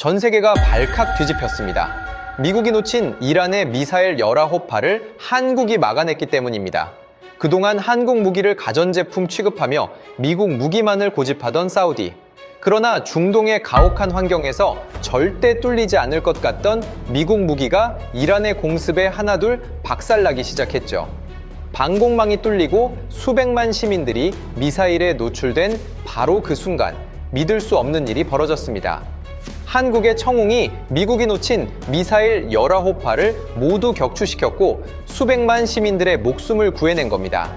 전 세계가 발칵 뒤집혔습니다. 미국이 놓친 이란의 미사일 19발을 한국이 막아냈기 때문입니다. 그동안 한국 무기를 가전제품 취급하며 미국 무기만을 고집하던 사우디. 그러나 중동의 가혹한 환경에서 절대 뚫리지 않을 것 같던 미국 무기가 이란의 공습에 하나둘 박살나기 시작했죠. 방공망이 뚫리고 수백만 시민들이 미사일에 노출된 바로 그 순간 믿을 수 없는 일이 벌어졌습니다. 한국의 청웅이 미국이 놓친 미사일 19발을 모두 격추시켰고 수백만 시민들의 목숨을 구해낸 겁니다.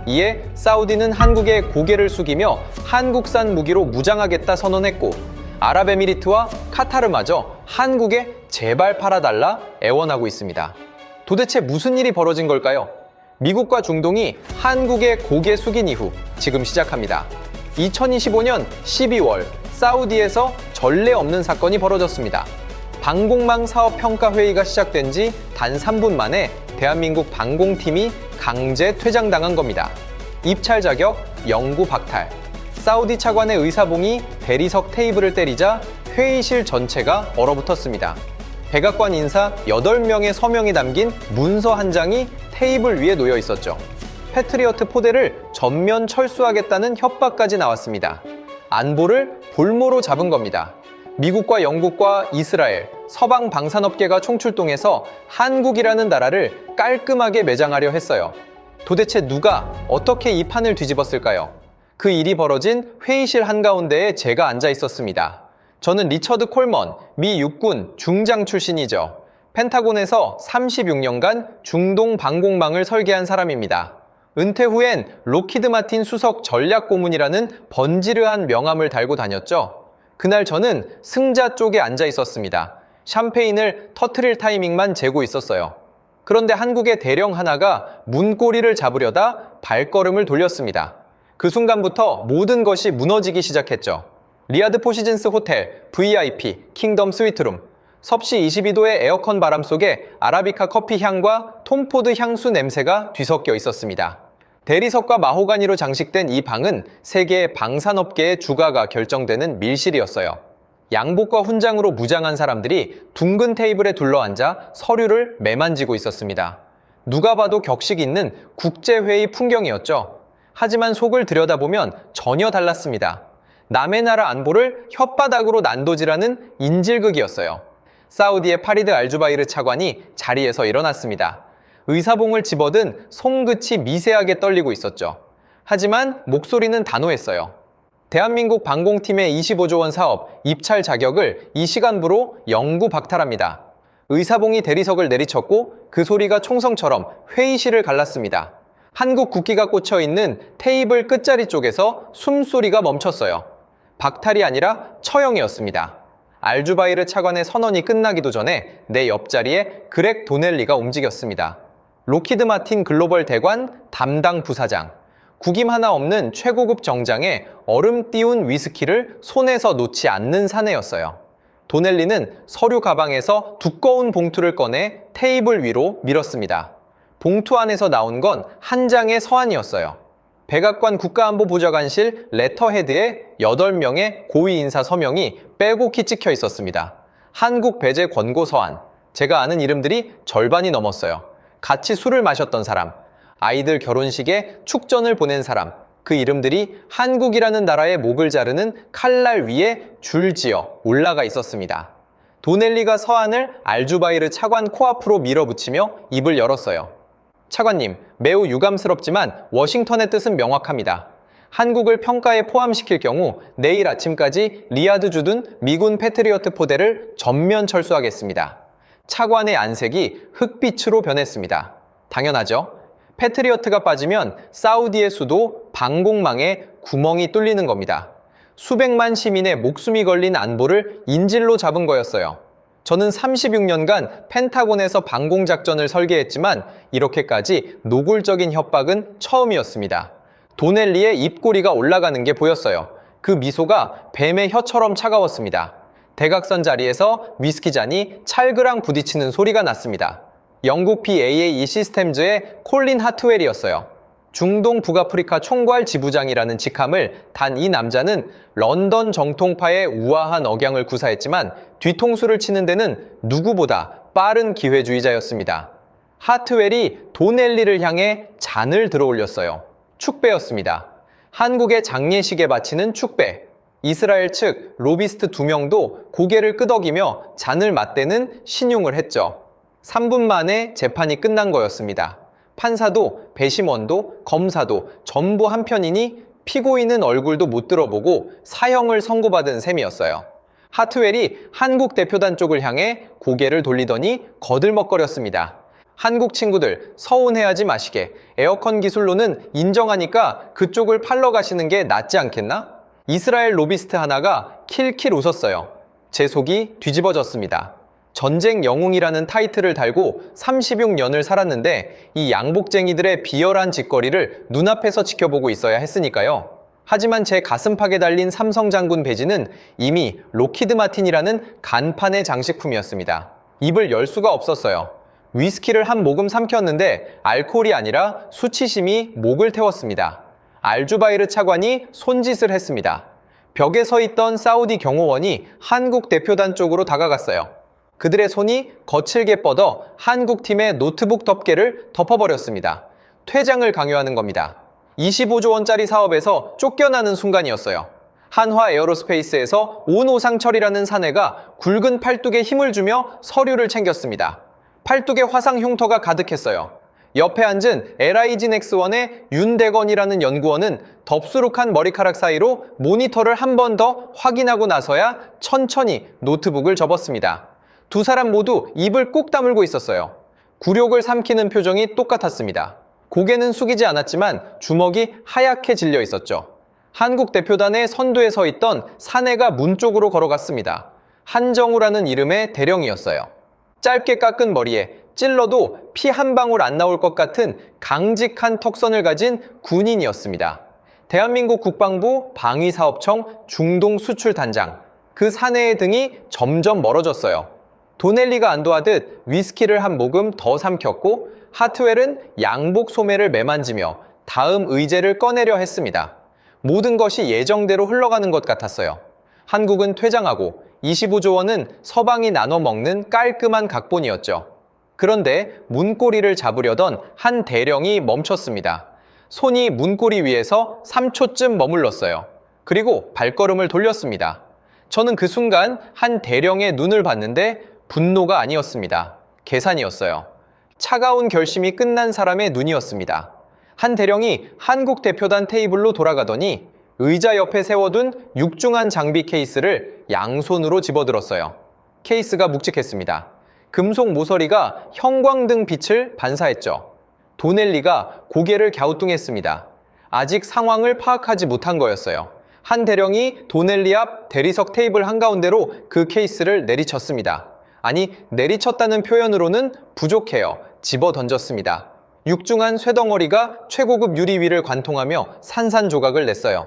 이에 사우디는 한국에 고개를 숙이며 한국산 무기로 무장하겠다 선언했고 아랍에미리트와 카타르마저 한국에 제발 팔아달라 애원하고 있습니다. 도대체 무슨 일이 벌어진 걸까요? 미국과 중동이 한국에 고개 숙인 이후 지금 시작합니다. 2025년 12월 사우디에서 전례 없는 사건이 벌어졌습니다. 방공망 사업 평가 회의가 시작된 지 단 3분 만에 대한민국 방공팀이 강제 퇴장당한 겁니다. 입찰 자격 영구 박탈. 사우디 차관의 의사봉이 대리석 테이블을 때리자 회의실 전체가 얼어붙었습니다. 백악관 인사 8명의 서명이 담긴 문서 한 장이 테이블 위에 놓여 있었죠. 패트리어트 포대를 전면 철수하겠다는 협박까지 나왔습니다. 안보를 볼모로 잡은 겁니다. 미국과 영국과 이스라엘, 서방 방산업계가 총출동해서 한국이라는 나라를 깔끔하게 매장하려 했어요. 도대체 누가 어떻게 이 판을 뒤집었을까요? 그 일이 벌어진 회의실 한가운데에 제가 앉아 있었습니다. 저는 리처드 콜먼, 미 육군 중장 출신이죠. 펜타곤에서 36년간 중동 방공망을 설계한 사람입니다. 은퇴 후엔 록히드 마틴 수석 전략고문이라는 번지르한 명함을 달고 다녔죠. 그날 저는 승자 쪽에 앉아 있었습니다. 샴페인을 터트릴 타이밍만 재고 있었어요. 그런데 한국의 대령 하나가 문고리를 잡으려다 발걸음을 돌렸습니다. 그 순간부터 모든 것이 무너지기 시작했죠. 리아드 포시즌스 호텔, VIP, 킹덤 스위트룸. 섭씨 22도의 에어컨 바람 속에 아라비카 커피 향과 톰포드 향수 냄새가 뒤섞여 있었습니다. 대리석과 마호가니로 장식된 이 방은 세계 방산업계의 주가가 결정되는 밀실이었어요. 양복과 훈장으로 무장한 사람들이 둥근 테이블에 둘러앉아 서류를 매만지고 있었습니다. 누가 봐도 격식 있는 국제회의 풍경이었죠. 하지만 속을 들여다보면 전혀 달랐습니다. 남의 나라 안보를 혓바닥으로 난도질하는 인질극이었어요. 사우디의 파리드 알주바이르 차관이 자리에서 일어났습니다. 의사봉을 집어든 손끝이 미세하게 떨리고 있었죠. 하지만 목소리는 단호했어요. 대한민국 방공팀의 25조 원 사업 입찰 자격을 이 시간부로 영구 박탈합니다. 의사봉이 대리석을 내리쳤고 그 소리가 총성처럼 회의실을 갈랐습니다. 한국 국기가 꽂혀 있는 테이블 끝자리 쪽에서 숨소리가 멈췄어요. 박탈이 아니라 처형이었습니다. 알주바이르 차관의 선언이 끝나기도 전에 내 옆자리에 그렉 도넬리가 움직였습니다. 록히드 마틴 글로벌 대관 담당 부사장. 구김 하나 없는 최고급 정장에 얼음 띄운 위스키를 손에서 놓지 않는 사내였어요. 도넬리는 서류 가방에서 두꺼운 봉투를 꺼내 테이블 위로 밀었습니다. 봉투 안에서 나온 건 한 장의 서한이었어요. 백악관 국가안보보좌관실 레터헤드에 8명의 고위 인사 서명이 빼곡히 찍혀 있었습니다. 한국 배제 권고 서한. 제가 아는 이름들이 절반이 넘었어요. 같이 술을 마셨던 사람, 아이들 결혼식에 축전을 보낸 사람, 그 이름들이 한국이라는 나라의 목을 자르는 칼날 위에 줄지어 올라가 있었습니다. 도넬리가 서한을 알주바이르 차관 코앞으로 밀어붙이며 입을 열었어요. 차관님, 매우 유감스럽지만 워싱턴의 뜻은 명확합니다. 한국을 평가에 포함시킬 경우 내일 아침까지 리아드 주둔 미군 패트리어트 포대를 전면 철수하겠습니다. 차관의 안색이 흑빛으로 변했습니다. 당연하죠. 패트리어트가 빠지면 사우디의 수도 방공망에 구멍이 뚫리는 겁니다. 수백만 시민의 목숨이 걸린 안보를 인질로 잡은 거였어요. 저는 36년간 펜타곤에서 방공작전을 설계했지만 이렇게까지 노골적인 협박은 처음이었습니다. 도넬리의 입꼬리가 올라가는 게 보였어요. 그 미소가 뱀의 혀처럼 차가웠습니다. 대각선 자리에서 위스키 잔이 찰그랑 부딪히는 소리가 났습니다. 영국 PAAE 시스템즈의 콜린 하트웰이었어요. 중동 북아프리카 총괄 지부장이라는 직함을 단 이 남자는 런던 정통파의 우아한 억양을 구사했지만 뒤통수를 치는 데는 누구보다 빠른 기회주의자였습니다. 하트웰이 도넬리를 향해 잔을 들어올렸어요. 축배였습니다. 한국의 장례식에 바치는 축배. 이스라엘 측 로비스트 2명도 고개를 끄덕이며 잔을 맞대는 신용을 했죠. 3분 만에 재판이 끝난 거였습니다. 판사도 배심원도 검사도 전부 한편이니 피고인은 얼굴도 못 들어보고 사형을 선고받은 셈이었어요. 하트웰이 한국 대표단 쪽을 향해 고개를 돌리더니 거들먹거렸습니다. 한국 친구들 서운해하지 마시게. 에어컨 기술로는 인정하니까 그쪽을 팔러 가시는 게 낫지 않겠나? 이스라엘 로비스트 하나가 킬킬 웃었어요. 제 속이 뒤집어졌습니다. 전쟁 영웅이라는 타이틀을 달고 36년을 살았는데 이 양복쟁이들의 비열한 짓거리를 눈앞에서 지켜보고 있어야 했으니까요. 하지만 제 가슴팍에 달린 삼성 장군 배지는 이미 로키드 마틴이라는 간판의 장식품이었습니다. 입을 열 수가 없었어요. 위스키를 한 모금 삼켰는데 알코올이 아니라 수치심이 목을 태웠습니다. 알주바이르 차관이 손짓을 했습니다. 벽에 서 있던 사우디 경호원이 한국 대표단 쪽으로 다가갔어요. 그들의 손이 거칠게 뻗어 한국팀의 노트북 덮개를 덮어버렸습니다. 퇴장을 강요하는 겁니다. 25조 원짜리 사업에서 쫓겨나는 순간이었어요. 한화 에어로스페이스에서 온오상철이라는 사내가 굵은 팔뚝에 힘을 주며 서류를 챙겼습니다. 팔뚝에 화상 흉터가 가득했어요. 옆에 앉은 LIG넥스원의 윤대건이라는 연구원은 덥수룩한 머리카락 사이로 모니터를 한 번 더 확인하고 나서야 천천히 노트북을 접었습니다. 두 사람 모두 입을 꾹 다물고 있었어요. 굴욕을 삼키는 표정이 똑같았습니다. 고개는 숙이지 않았지만 주먹이 하얗게 질려 있었죠. 한국 대표단의 선두에 서 있던 사내가 문 쪽으로 걸어갔습니다. 한정우라는 이름의 대령이었어요. 짧게 깎은 머리에 찔러도 피 한 방울 안 나올 것 같은 강직한 턱선을 가진 군인이었습니다. 대한민국 국방부 방위사업청 중동수출단장. 그 사내의 등이 점점 멀어졌어요. 도넬리가 안도하듯 위스키를 한 모금 더 삼켰고 하트웰은 양복 소매를 매만지며 다음 의제를 꺼내려 했습니다. 모든 것이 예정대로 흘러가는 것 같았어요. 한국은 퇴장하고 25조 원은 서방이 나눠 먹는 깔끔한 각본이었죠. 그런데 문고리를 잡으려던 한 대령이 멈췄습니다. 손이 문고리 위에서 3초쯤 머물렀어요. 그리고 발걸음을 돌렸습니다. 저는 그 순간 한 대령의 눈을 봤는데 분노가 아니었습니다. 계산이었어요. 차가운 결심이 끝난 사람의 눈이었습니다. 한 대령이 한국 대표단 테이블로 돌아가더니 의자 옆에 세워둔 육중한 장비 케이스를 양손으로 집어들었어요. 케이스가 묵직했습니다. 금속 모서리가 형광등 빛을 반사했죠. 도넬리가 고개를 갸우뚱했습니다. 아직 상황을 파악하지 못한 거였어요. 한 대령이 도넬리 앞 대리석 테이블 한가운데로 그 케이스를 내리쳤습니다. 아니, 내리쳤다는 표현으로는 부족해요. 집어 던졌습니다. 육중한 쇠덩어리가 최고급 유리 위를 관통하며 산산조각을 냈어요.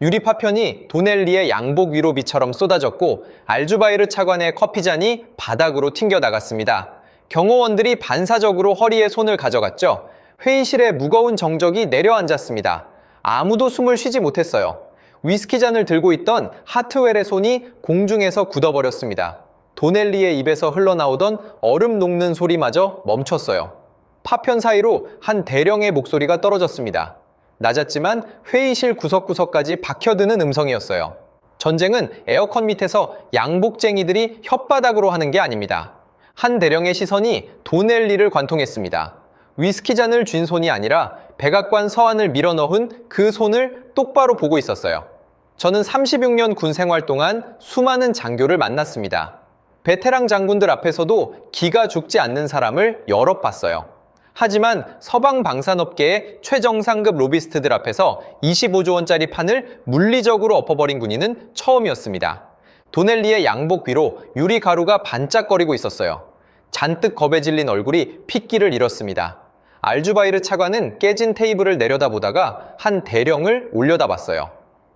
유리 파편이 도넬리의 양복 위로비처럼 쏟아졌고 알주바이르 차관의 커피잔이 바닥으로 튕겨 나갔습니다. 경호원들이 반사적으로 허리에 손을 가져갔죠. 회의실에 무거운 정적이 내려앉았습니다. 아무도 숨을 쉬지 못했어요. 위스키잔을 들고 있던 하트웰의 손이 공중에서 굳어버렸습니다. 도넬리의 입에서 흘러나오던 얼음 녹는 소리마저 멈췄어요. 파편 사이로 한 대령의 목소리가 떨어졌습니다. 낮았지만 회의실 구석구석까지 박혀드는 음성이었어요. 전쟁은 에어컨 밑에서 양복쟁이들이 혓바닥으로 하는 게 아닙니다. 한 대령의 시선이 도넬리를 관통했습니다. 위스키잔을 쥔 손이 아니라 백악관 서한을 밀어넣은 그 손을 똑바로 보고 있었어요. 저는 36년 군 생활 동안 수많은 장교를 만났습니다. 베테랑 장군들 앞에서도 기가 죽지 않는 사람을 여럿 봤어요. 하지만 서방 방산업계의 최정상급 로비스트들 앞에서 25조 원짜리 판을 물리적으로 엎어버린 군인은 처음이었습니다. 도넬리의 양복 위로 유리 가루가 반짝거리고 있었어요. 잔뜩 겁에 질린 얼굴이 핏기를 잃었습니다. 알주바이르 차관은 깨진 테이블을 내려다보다가 한 대령을 올려다봤어요.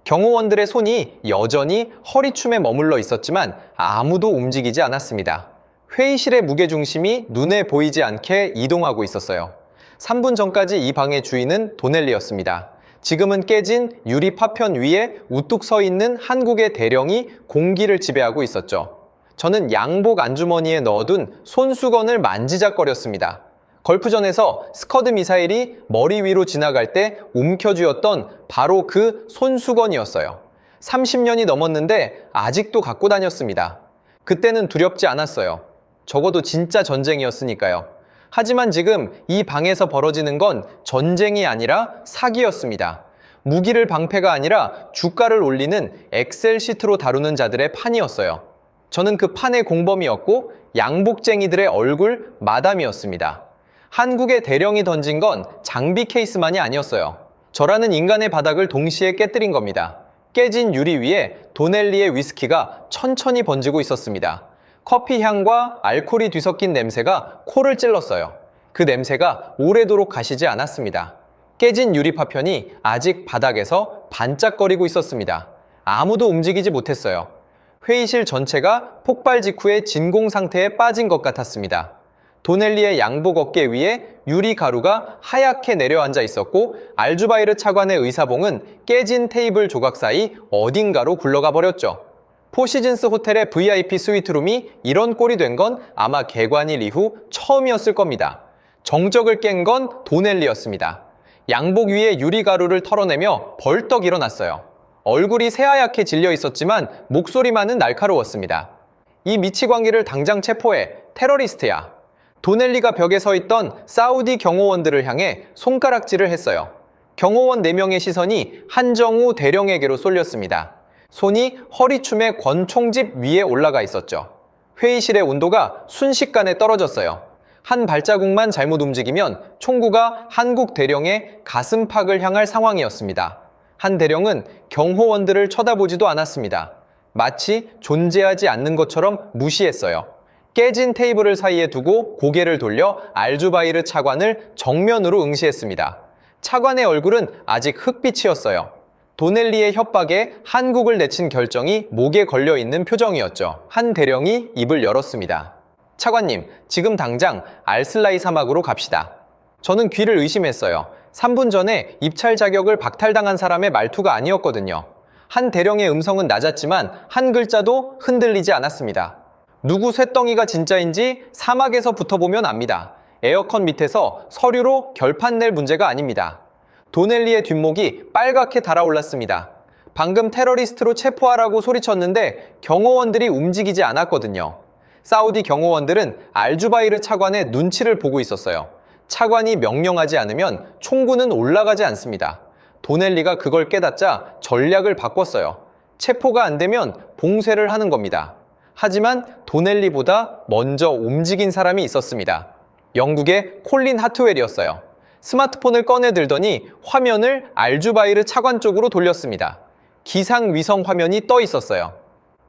경호원들의 손이 여전히 허리춤에 머물러 있었지만 아무도 움직이지 않았습니다. 회의실의 무게중심이 눈에 보이지 않게 이동하고 있었어요. 3분 전까지 이 방의 주인은 도넬리였습니다. 지금은 깨진 유리 파편 위에 우뚝 서 있는 한국의 대령이 공기를 지배하고 있었죠. 저는 양복 안주머니에 넣어둔 손수건을 만지작거렸습니다. 걸프전에서 스커드 미사일이 머리 위로 지나갈 때 움켜쥐었던 바로 그 손수건이었어요. 30년이 넘었는데 아직도 갖고 다녔습니다. 그때는 두렵지 않았어요. 적어도 진짜 전쟁이었으니까요. 하지만 지금 이 방에서 벌어지는 건 전쟁이 아니라 사기였습니다. 무기를 방패가 아니라 주가를 올리는 엑셀 시트로 다루는 자들의 판이었어요. 저는 그 판의 공범이었고 양복쟁이들의 얼굴 마담이었습니다. 한국의 대령이 던진 건 장비 케이스만이 아니었어요. 저라는 인간의 바닥을 동시에 깨뜨린 겁니다. 깨진 유리 위에 도넬리의 위스키가 천천히 번지고 있었습니다. 커피 향과 알코올이 뒤섞인 냄새가 코를 찔렀어요. 그 냄새가 오래도록 가시지 않았습니다. 깨진 유리 파편이 아직 바닥에서 반짝거리고 있었습니다. 아무도 움직이지 못했어요. 회의실 전체가 폭발 직후의 진공 상태에 빠진 것 같았습니다. 도넬리의 양복 어깨 위에 유리 가루가 하얗게 내려앉아 있었고 알주바이르 차관의 의사봉은 깨진 테이블 조각 사이 어딘가로 굴러가 버렸죠. 포시즌스 호텔의 VIP 스위트룸이 이런 꼴이 된 건 아마 개관일 이후 처음이었을 겁니다. 정적을 깬 건 도넬리였습니다. 양복 위에 유리 가루를 털어내며 벌떡 일어났어요. 얼굴이 새하얗게 질려 있었지만 목소리만은 날카로웠습니다. 이 미치광이를 당장 체포해. 테러리스트야. 도넬리가 벽에 서 있던 사우디 경호원들을 향해 손가락질을 했어요. 경호원 4명의 시선이 한정우 대령에게로 쏠렸습니다. 손이 허리춤의 권총집 위에 올라가 있었죠. 회의실의 온도가 순식간에 떨어졌어요. 한 발자국만 잘못 움직이면 총구가 한국 대령의 가슴팍을 향할 상황이었습니다. 한 대령은 경호원들을 쳐다보지도 않았습니다. 마치 존재하지 않는 것처럼 무시했어요. 깨진 테이블을 사이에 두고 고개를 돌려 알주바이르 차관을 정면으로 응시했습니다. 차관의 얼굴은 아직 흑빛이었어요. 도넬리의 협박에 한국을 내친 결정이 목에 걸려있는 표정이었죠. 한 대령이 입을 열었습니다. 차관님, 지금 당장 알슬라이 사막으로 갑시다. 저는 귀를 의심했어요. 3분 전에 입찰 자격을 박탈당한 사람의 말투가 아니었거든요. 한 대령의 음성은 낮았지만 한 글자도 흔들리지 않았습니다. 누구 쇳덩이가 진짜인지 사막에서 붙어보면 압니다. 에어컨 밑에서 서류로 결판 낼 문제가 아닙니다. 도넬리의 뒷목이 빨갛게 달아올랐습니다. 방금 테러리스트로 체포하라고 소리쳤는데 경호원들이 움직이지 않았거든요. 사우디 경호원들은 알주바이르 차관의 눈치를 보고 있었어요. 차관이 명령하지 않으면 총구는 올라가지 않습니다. 도넬리가 그걸 깨닫자 전략을 바꿨어요. 체포가 안 되면 봉쇄를 하는 겁니다. 하지만 도넬리보다 먼저 움직인 사람이 있었습니다. 영국의 콜린 하트웰이었어요. 스마트폰을 꺼내 들더니 화면을 알주바이르 차관 쪽으로 돌렸습니다. 기상위성 화면이 떠 있었어요.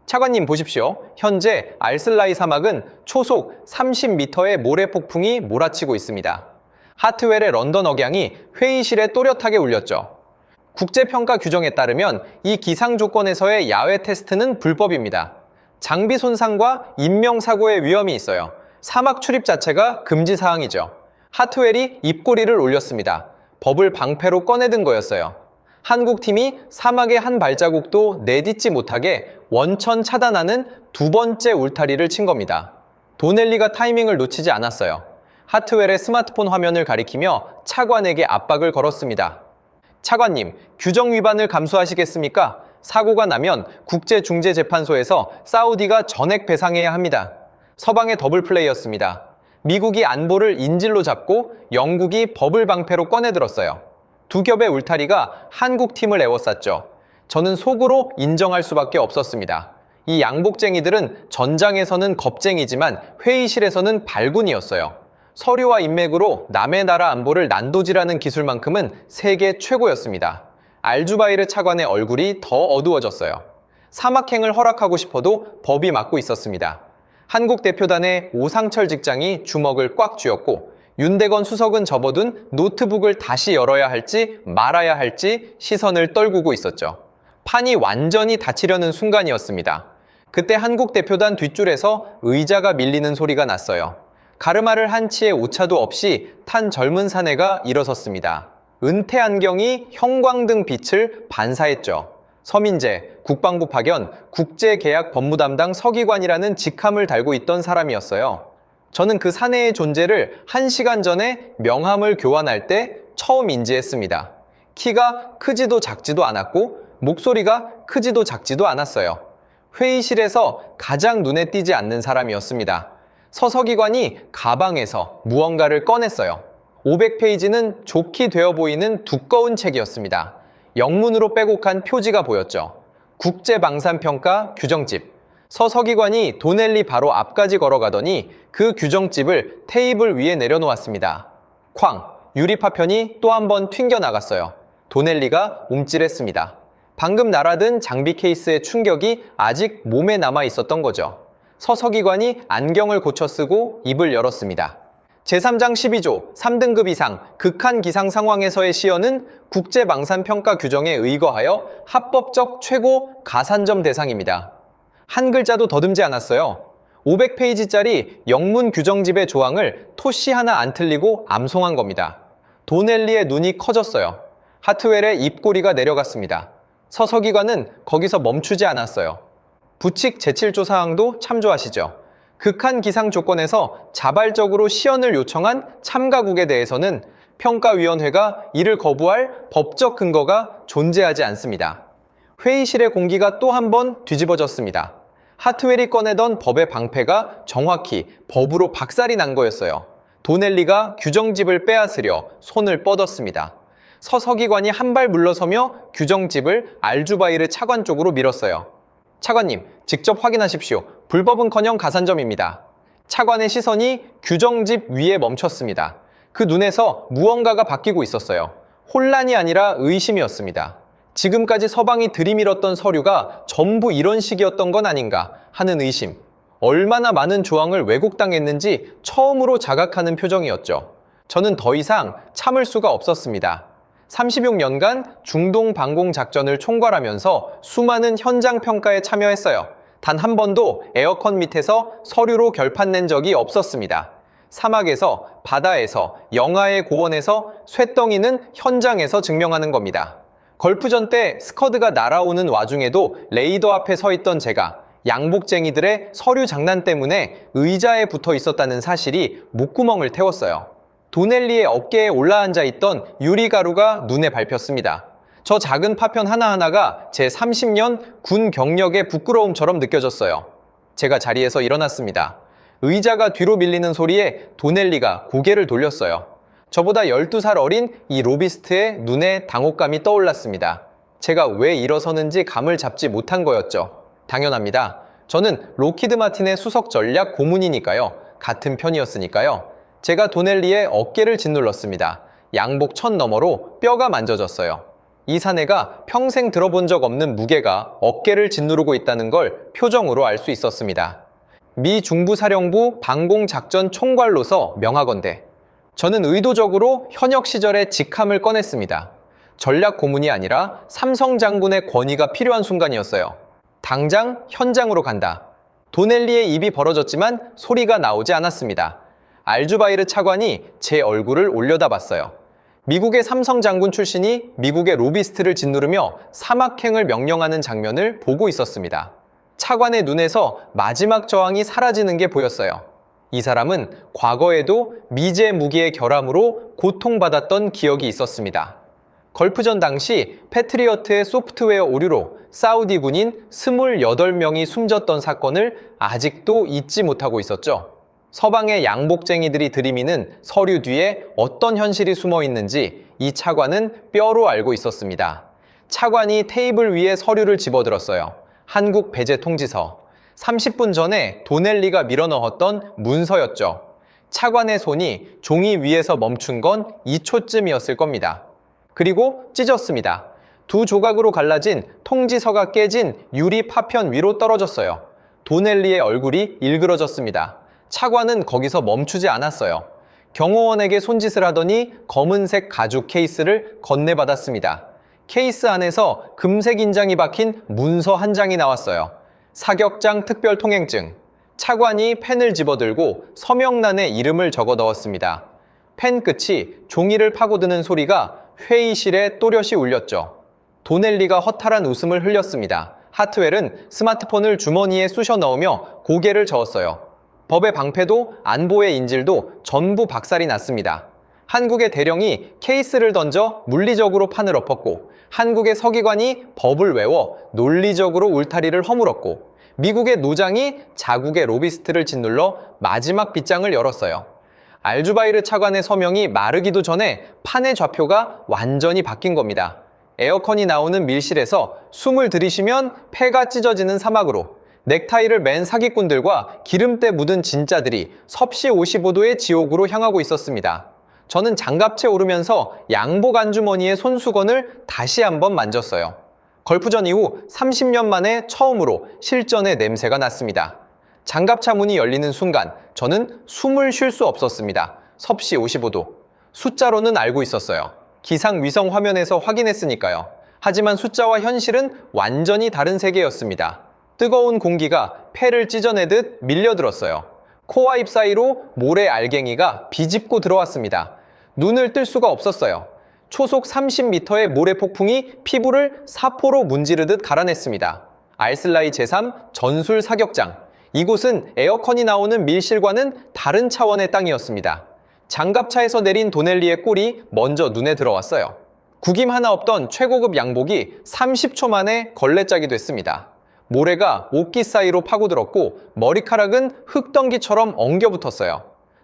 차관님 보십시오. 현재 알슬라이 사막은 초속 30m의 모래폭풍이 몰아치고 있습니다. 하트웰의 런던 억양이 회의실에 또렷하게 울렸죠. 국제평가 규정에 따르면 이 기상 조건에서의 야외 테스트는 불법입니다. 장비 손상과 인명사고의 위험이 있어요. 사막 출입 자체가 금지 사항이죠. 하트웰이 입꼬리를 올렸습니다. 법을 방패로 꺼내든 거였어요. 한국팀이 사막의 한 발자국도 내딛지 못하게 원천 차단하는 두 번째 울타리를 친 겁니다. 도넬리가 타이밍을 놓치지 않았어요. 하트웰의 스마트폰 화면을 가리키며 차관에게 압박을 걸었습니다. 차관님, 규정 위반을 감수하시겠습니까? 사고가 나면 국제중재재판소에서 사우디가 전액 배상해야 합니다. 서방의 더블 플레이였습니다. 미국이 안보를 인질로 잡고 영국이 법을 방패로 꺼내들었어요. 두 겹의 울타리가 한국 팀을 에워쌌죠. 저는 속으로 인정할 수밖에 없었습니다. 이 양복쟁이들은 전장에서는 겁쟁이지만 회의실에서는 발군이었어요. 서류와 인맥으로 남의 나라 안보를 난도질하는 기술만큼은 세계 최고였습니다. 알주바이르 차관의 얼굴이 더 어두워졌어요. 사막행을 허락하고 싶어도 법이 막고 있었습니다. 한국 대표단의 오상철 직장이 주먹을 꽉 쥐었고 윤대건 수석은 접어둔 노트북을 다시 열어야 할지 말아야 할지 시선을 떨구고 있었죠. 판이 완전히 닫히려는 순간이었습니다. 그때 한국 대표단 뒷줄에서 의자가 밀리는 소리가 났어요. 가르마를 한 치의 오차도 없이 탄 젊은 사내가 일어섰습니다. 은퇴 안경이 형광등 빛을 반사했죠. 서민재, 국방부 파견, 국제계약 법무담당 서기관이라는 직함을 달고 있던 사람이었어요. 저는 그 사내의 존재를 1시간 전에 명함을 교환할 때 처음 인지했습니다. 키가 크지도 작지도 않았고 목소리가 크지도 작지도 않았어요. 회의실에서 가장 눈에 띄지 않는 사람이었습니다. 서서기관이 가방에서 무언가를 꺼냈어요. 500페이지는 좋게 되어 보이는 두꺼운 책이었습니다. 영문으로 빼곡한 표지가 보였죠. 국제방산평가 규정집. 서서기관이 도넬리 바로 앞까지 걸어가더니 그 규정집을 테이블 위에 내려놓았습니다. 쾅! 유리파편이 또 한 번 튕겨나갔어요. 도넬리가 움찔했습니다. 방금 날아든 장비 케이스의 충격이 아직 몸에 남아 있었던 거죠. 서서기관이 안경을 고쳐 쓰고 입을 열었습니다. 제3장 12조 3등급 이상 극한 기상 상황에서의 시연은 국제방산평가 규정에 의거하여 합법적 최고 가산점 대상입니다. 한 글자도 더듬지 않았어요. 500페이지짜리 영문 규정집의 조항을 토시 하나 안 틀리고 암송한 겁니다. 도넬리의 눈이 커졌어요. 하트웰의 입꼬리가 내려갔습니다. 서서기관은 거기서 멈추지 않았어요. 부칙 제7조 사항도 참조하시죠. 극한 기상 조건에서 자발적으로 시연을 요청한 참가국에 대해서는 평가위원회가 이를 거부할 법적 근거가 존재하지 않습니다. 회의실의 공기가 또 한 번 뒤집어졌습니다. 하트웰이 꺼내던 법의 방패가 정확히 법으로 박살이 난 거였어요. 도넬리가 규정집을 빼앗으려 손을 뻗었습니다. 서서기관이 한 발 물러서며 규정집을 알주바이르 차관 쪽으로 밀었어요. 차관님, 직접 확인하십시오. 불법은커녕 가산점입니다. 차관의 시선이 규정집 위에 멈췄습니다. 그 눈에서 무언가가 바뀌고 있었어요. 혼란이 아니라 의심이었습니다. 지금까지 서방이 들이밀었던 서류가 전부 이런 식이었던 건 아닌가 하는 의심. 얼마나 많은 조항을 왜곡당했는지 처음으로 자각하는 표정이었죠. 저는 더 이상 참을 수가 없었습니다. 36년간 중동 방공 작전을 총괄하면서 수많은 현장 평가에 참여했어요. 단 한 번도 에어컨 밑에서 서류로 결판 낸 적이 없었습니다. 사막에서, 바다에서, 영하의 고원에서, 쇳덩이는 현장에서 증명하는 겁니다. 걸프전 때 스커드가 날아오는 와중에도 레이더 앞에 서 있던 제가 양복쟁이들의 서류 장난 때문에 의자에 붙어 있었다는 사실이 목구멍을 태웠어요. 도넬리의 어깨에 올라앉아 있던 유리가루가 눈에 밟혔습니다. 저 작은 파편 하나하나가 제 30년 군 경력의 부끄러움처럼 느껴졌어요. 제가 자리에서 일어났습니다. 의자가 뒤로 밀리는 소리에 도넬리가 고개를 돌렸어요. 저보다 12살 어린 이 로비스트의 눈에 당혹감이 떠올랐습니다. 제가 왜 일어서는지 감을 잡지 못한 거였죠. 당연합니다. 저는 로키드 마틴의 수석 전략 고문이니까요. 같은 편이었으니까요. 제가 도넬리의 어깨를 짓눌렀습니다. 양복 천 너머로 뼈가 만져졌어요. 이 사내가 평생 들어본 적 없는 무게가 어깨를 짓누르고 있다는 걸 표정으로 알 수 있었습니다. 미 중부사령부 방공작전 총괄로서 명하건대 저는 의도적으로 현역 시절의 직함을 꺼냈습니다. 전략 고문이 아니라 삼성 장군의 권위가 필요한 순간이었어요. 당장 현장으로 간다. 도넬리의 입이 벌어졌지만 소리가 나오지 않았습니다. 알주바이르 차관이 제 얼굴을 올려다봤어요. 미국의 삼성 장군 출신이 미국의 로비스트를 짓누르며 사막행을 명령하는 장면을 보고 있었습니다. 차관의 눈에서 마지막 저항이 사라지는 게 보였어요. 이 사람은 과거에도 미제 무기의 결함으로 고통받았던 기억이 있었습니다. 걸프전 당시 패트리어트의 소프트웨어 오류로 사우디 군인 28명이 숨졌던 사건을 아직도 잊지 못하고 있었죠. 서방의 양복쟁이들이 들이미는 서류 뒤에 어떤 현실이 숨어 있는지 이 차관은 뼈로 알고 있었습니다. 차관이 테이블 위에 서류를 집어들었어요. 한국 배제 통지서. 30분 전에 도넬리가 밀어넣었던 문서였죠. 차관의 손이 종이 위에서 멈춘 건 2초쯤이었을 겁니다. 그리고 찢었습니다. 두 조각으로 갈라진 통지서가 깨진 유리 파편 위로 떨어졌어요. 도넬리의 얼굴이 일그러졌습니다. 차관은 거기서 멈추지 않았어요. 경호원에게 손짓을 하더니 검은색 가죽 케이스를 건네받았습니다. 케이스 안에서 금색 인장이 박힌 문서 한 장이 나왔어요. 사격장 특별통행증. 차관이 펜을 집어들고 서명란에 이름을 적어 넣었습니다. 펜 끝이 종이를 파고드는 소리가 회의실에 또렷이 울렸죠. 도넬리가 허탈한 웃음을 흘렸습니다. 하트웰은 스마트폰을 주머니에 쑤셔 넣으며 고개를 저었어요. 법의 방패도 안보의 인질도 전부 박살이 났습니다. 한국의 대령이 케이스를 던져 물리적으로 판을 엎었고, 한국의 서기관이 법을 외워 논리적으로 울타리를 허물었고, 미국의 노장이 자국의 로비스트를 짓눌러 마지막 빗장을 열었어요. 알주바이르 차관의 서명이 마르기도 전에 판의 좌표가 완전히 바뀐 겁니다. 에어컨이 나오는 밀실에서 숨을 들이쉬면 폐가 찢어지는 사막으로, 넥타이를 맨 사기꾼들과 기름때 묻은 진짜들이 섭씨 55도의 지옥으로 향하고 있었습니다. 저는 장갑채 오르면서 양복 안주머니의 손수건을 다시 한번 만졌어요. 걸프전 이후 30년 만에 처음으로 실전의 냄새가 났습니다. 장갑차 문이 열리는 순간 저는 숨을 쉴 수 없었습니다. 섭씨 55도. 숫자로는 알고 있었어요. 기상 위성 화면에서 확인했으니까요. 하지만 숫자와 현실은 완전히 다른 세계였습니다. 뜨거운 공기가 폐를 찢어내듯 밀려들었어요. 코와 입 사이로 모래 알갱이가 비집고 들어왔습니다. 눈을 뜰 수가 없었어요. 초속 30m의 모래 폭풍이 피부를 사포로 문지르듯 갈아냈습니다. 알슬라이 제3 전술 사격장. 이곳은 에어컨이 나오는 밀실과는 다른 차원의 땅이었습니다. 장갑차에서 내린 도넬리의 꼴이 먼저 눈에 들어왔어요. 구김 하나 없던 최고급 양복이 30초 만에 걸레짝이 됐습니다. 모래가 옷깃 사이로 파고들었고 머리카락은 흙덩기처럼 엉겨붙었어요.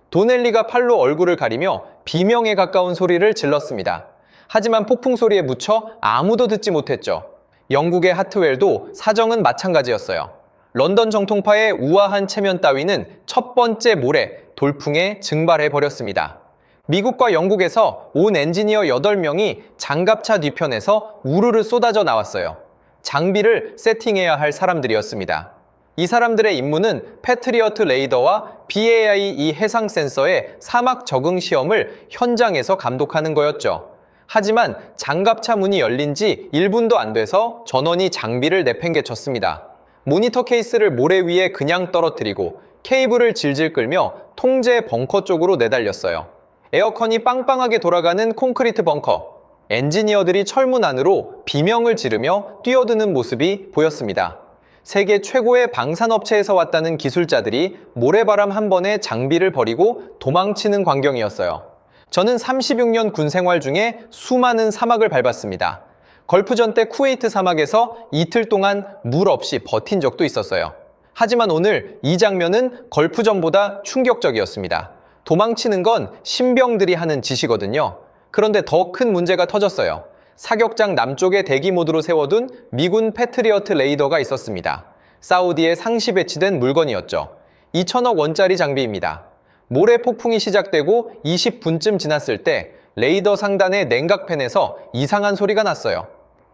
도넬리가 팔로 얼굴을 가리며 비명에 가까운 소리를 질렀습니다. 하지만 폭풍 소리에 묻혀 아무도 듣지 못했죠. 영국의 하트웰도 사정은 마찬가지였어요. 런던 정통파의 우아한 체면 따위는 첫 번째 모래, 돌풍에 증발해버렸습니다. 미국과 영국에서 온 엔지니어 8명이 장갑차 뒤편에서 우르르 쏟아져 나왔어요. 장비를 세팅해야 할 사람들이었습니다. 이 사람들의 임무는 패트리어트 레이더와 BAI 해상 센서의 사막 적응 시험을 현장에서 감독하는 거였죠. 하지만 장갑차 문이 열린 지 1분도 안 돼서 전원이 장비를 내팽개쳤습니다. 모니터 케이스를 모래 위에 그냥 떨어뜨리고 케이블을 질질 끌며 통제 벙커 쪽으로 내달렸어요. 에어컨이 빵빵하게 돌아가는 콘크리트 벙커. 엔지니어들이 철문 안으로 비명을 지르며 뛰어드는 모습이 보였습니다. 세계 최고의 방산업체에서 왔다는 기술자들이 모래바람 한 번에 장비를 버리고 도망치는 광경이었어요. 저는 36년 군 생활 중에 수많은 사막을 밟았습니다. 걸프전 때 쿠웨이트 사막에서 이틀 동안 물 없이 버틴 적도 있었어요. 하지만 오늘 이 장면은 걸프전보다 충격적이었습니다. 도망치는 건 신병들이 하는 짓이거든요. 그런데 더 큰 문제가 터졌어요. 사격장 남쪽에 대기 모드로 세워둔 미군 패트리어트 레이더가 있었습니다. 사우디에 상시 배치된 물건이었죠. 2천억 원짜리 장비입니다. 모래 폭풍이 시작되고 20분쯤 지났을 때 레이더 상단의 냉각팬에서 이상한 소리가 났어요.